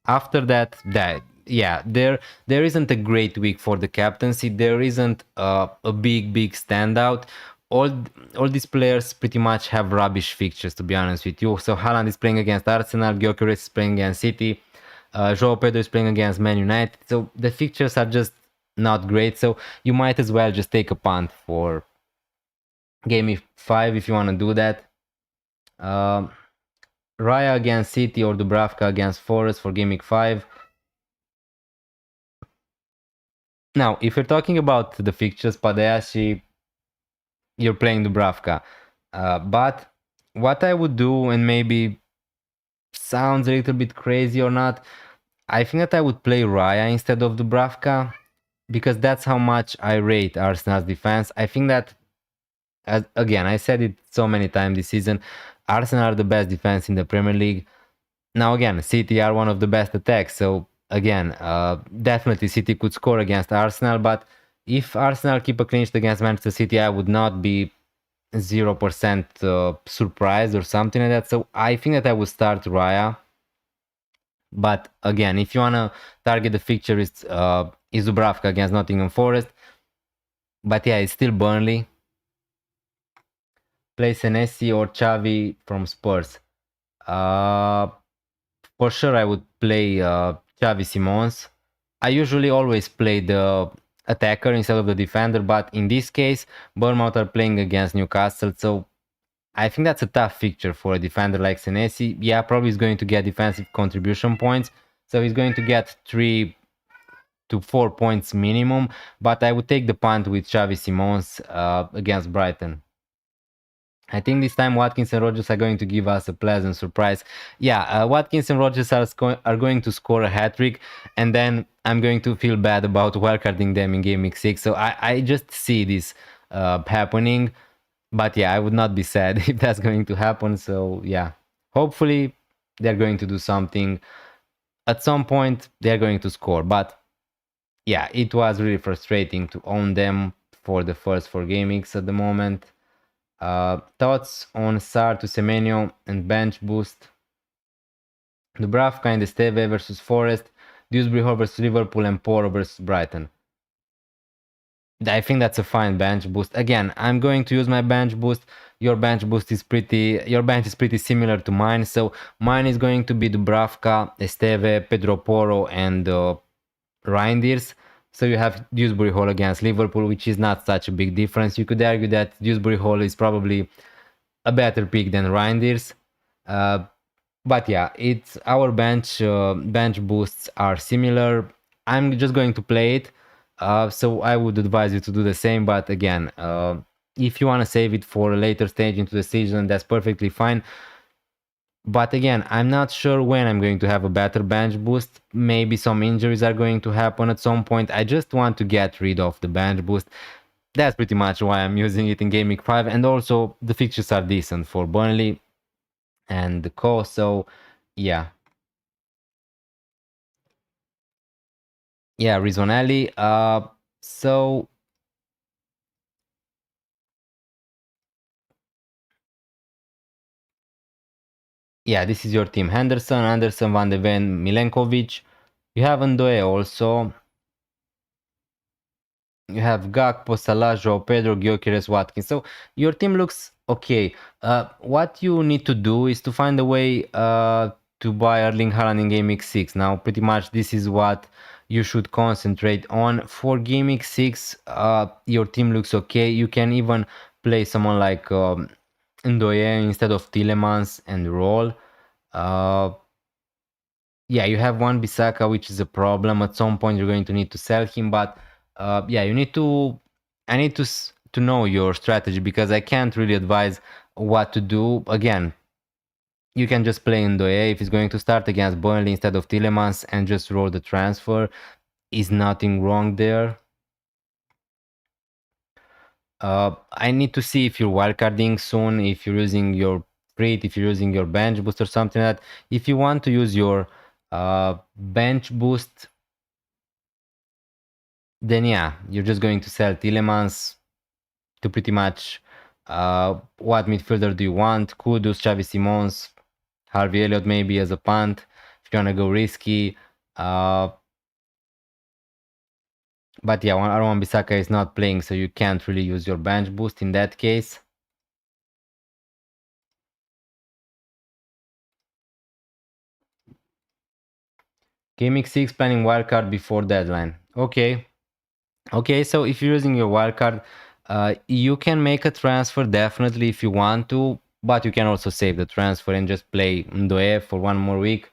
After that, there isn't a great week for the captaincy. There isn't a big standout. All these players pretty much have rubbish fixtures, to be honest with you. So Haaland is playing against Arsenal, Gyökeres is playing against City, João Pedro is playing against Man United. So the fixtures are just not great. So you might as well just take a punt for Game 5 if you want to do that. Raya against City or Dubravka against Forest for Game Week 5. Now, if you're talking about the fixtures, Padayashi, you're playing Dubravka. But what I would do, and maybe sounds a little bit crazy or not, I think that I would play Raya instead of Dubravka, because that's how much I rate Arsenal's defense. I think that, again, I said it so many times this season, Arsenal are the best defense in the Premier League. Now again, City are one of the best attacks, so again, definitely City could score against Arsenal, but if Arsenal keep a clean sheet against Manchester City, I would not be 0% surprised or something like that. So I think that I would start Raya. But again, if you want to target the fixture, is Dubravka against Nottingham Forest. But yeah, it's still Burnley. Play Senesi or Xavi from Spurs. For sure, I would play Xavi Simons. I usually always play the attacker instead of the defender, but in this case, Bournemouth are playing against Newcastle, so I think that's a tough fixture for a defender like Senesi. Yeah, probably he's going to get defensive contribution points, so he's going to get 3 to 4 points minimum, but I would take the punt with Xavi Simons against Brighton. I think this time Watkins and Rodgers are going to give us a pleasant surprise. Yeah, Watkins and Rodgers are going to score a hat-trick, and then I'm going to feel bad about wildcarding them in Game Week 6. So I just see this happening. But yeah, I would not be sad if that's going to happen. So yeah, hopefully they're going to do something. At some point, they're going to score. But yeah, it was really frustrating to own them for the first 4 game weeks at the moment. Thoughts on Sar to Semenyo and bench boost? Dubravka and Esteve versus Forest, Dewsbury Hall versus Liverpool, and Poro versus Brighton. I think that's a fine bench boost. Again, I'm going to use my bench boost. Your bench is pretty similar to mine. So mine is going to be Dubravka, Esteve, Pedro Poro, and Reinders. So you have Dewsbury Hall against Liverpool, which is not such a big difference. You could argue that Dewsbury Hall is probably a better pick than Reinders. But yeah, it's our bench boosts are similar. I'm just going to play it. So I would advise you to do the same. But again, if you want to save it for a later stage into the season, that's perfectly fine. But again, I'm not sure when I'm going to have a better bench boost. Maybe some injuries are going to happen at some point. I just want to get rid of the bench boost. That's pretty much why I'm using it in Game Week 5. And also, the fixtures are decent for Burnley and the Co. So, yeah. Yeah, Rizzonelli. So... yeah, this is your team. Henderson, Anderson, Van de Ven, Milenkovic. You have Ndoye also. You have Gakpo, Salah, João Pedro, Gyökeres, Watkins. So your team looks okay. What you need to do is to find a way to buy Erling Haaland in Game Week 6. Now, pretty much this is what you should concentrate on. For Game Week 6, your team looks okay. You can even play someone like... Ndoye instead of Tielemans and Roll. Yeah, you have one Bissaka, which is a problem. At some point, you're going to need to sell him. But yeah, you need to... I need to know your strategy, because I can't really advise what to do. Again, you can just play Ndoye if he's going to start against Burnley instead of Tielemans and just roll the transfer. Is nothing wrong there. I need to see if you're wildcarding soon, if you're using your crit, if you're using your bench boost or something like that. If you want to use your bench boost, then yeah, you're just going to sell Tielemans to pretty much what midfielder do you want? Kudus, Xavi Simons, Harvey Elliott maybe as a punt if you want to go risky. But yeah, Aaron Bissaka is not playing, so you can't really use your bench boost in that case. Gaming 6 planning wildcard before deadline. Okay. Okay, so if you're using your wildcard, you can make a transfer definitely if you want to, but you can also save the transfer and just play Ndoye for one more week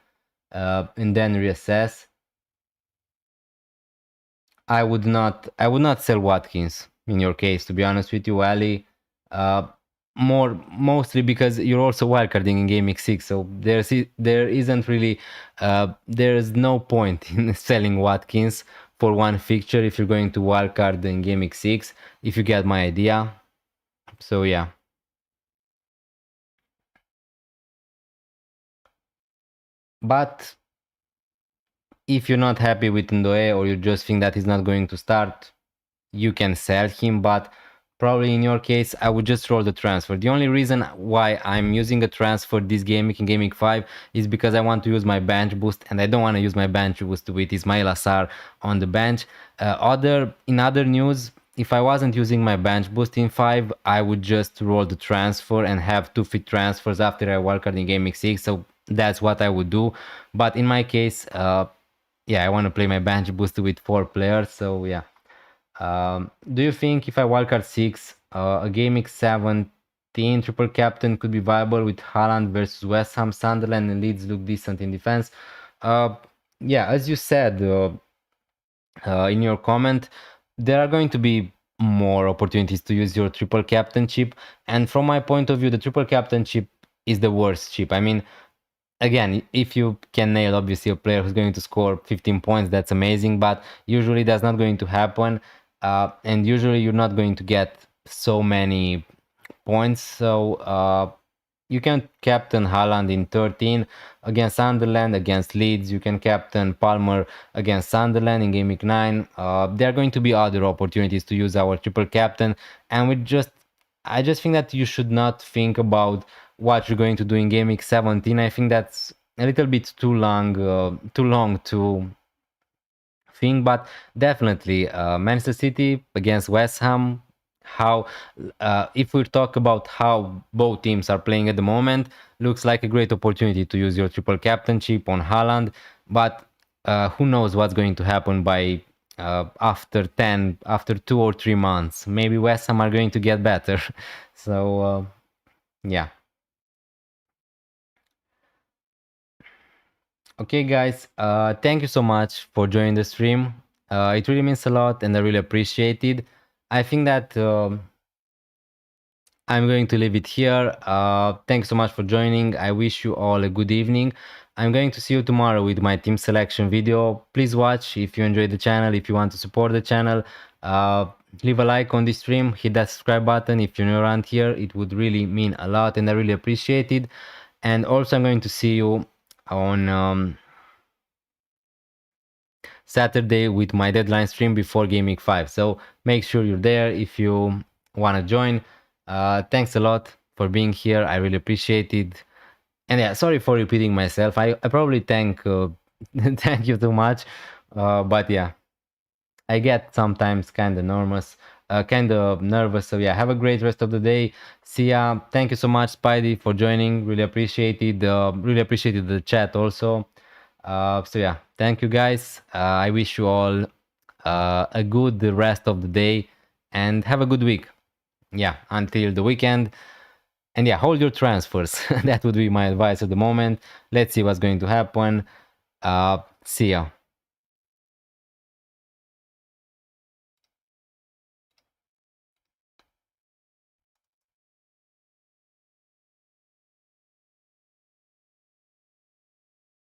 and then reassess. I would not sell Watkins in your case, to be honest with you, Ali. Mostly because you're also wildcarding in Gaming 6, so there isn't really there's no point in selling Watkins for one fixture if you're going to wildcard in Gaming 6, if you get my idea. So yeah. But if you're not happy with Ndoye or you just think that he's not going to start, you can sell him, but probably in your case I would just roll the transfer. The only reason why I'm using a transfer this game in Gaming 5 is because I want to use my bench boost, and I don't want to use my bench boost with Ismail Assar on the bench. In other news, if I wasn't using my bench boost in 5, I would just roll the transfer and have 2 fit transfers after I wildcard in Gaming 6, so that's what I would do. But in my case, yeah, I want to play my bench boost with 4 players, so yeah. Do you think if I wildcard 6, a Gaming 17 triple captain could be viable with Haaland versus West Ham, Sunderland, and Leeds look decent in defense? Yeah, as you said in your comment, there are going to be more opportunities to use your triple captainship, and from my point of view, the triple captainship is the worst chip. I mean, again, if you can nail obviously a player who's going to score 15 points, that's amazing, but usually that's not going to happen, and usually you're not going to get so many points. So you can captain Haaland in 13 against Sunderland, against Leeds. You can captain Palmer against Sunderland in Game Week 9. There are going to be other opportunities to use our triple captain, and I just think that you should not think about what you're going to do in Game Week 17. I think that's a little bit too long to think, but definitely Manchester City against West Ham. How if we talk about how both teams are playing at the moment, looks like a great opportunity to use your triple captainship on Haaland, but who knows what's going to happen by after 2 or 3 months. Maybe West Ham are going to get better. So yeah. Okay, guys, thank you so much for joining the stream. It really means a lot and I really appreciate it. I think that I'm going to leave it here. Thanks so much for joining. I wish you all a good evening. I'm going to see you tomorrow with my team selection video. Please watch if you enjoyed the channel, if you want to support the channel. Leave a like on this stream, hit that subscribe button if you're new around here. It would really mean a lot and I really appreciate it. And also I'm going to see you on Saturday with my deadline stream before Game Week 5. So make sure you're there if you want to join. Thanks a lot for being here. I really appreciate it. And yeah, sorry for repeating myself. I probably thank you too much. But yeah, I get sometimes kind of nervous. So yeah, have a great rest of the day. See ya. Thank you so much, Spidey, for joining. Really appreciated. Really appreciated the chat also. So yeah, thank you guys. I wish you all a good rest of the day and have a good week. Yeah, until the weekend. And yeah, hold your transfers. That would be my advice at the moment. Let's see what's going to happen. See ya.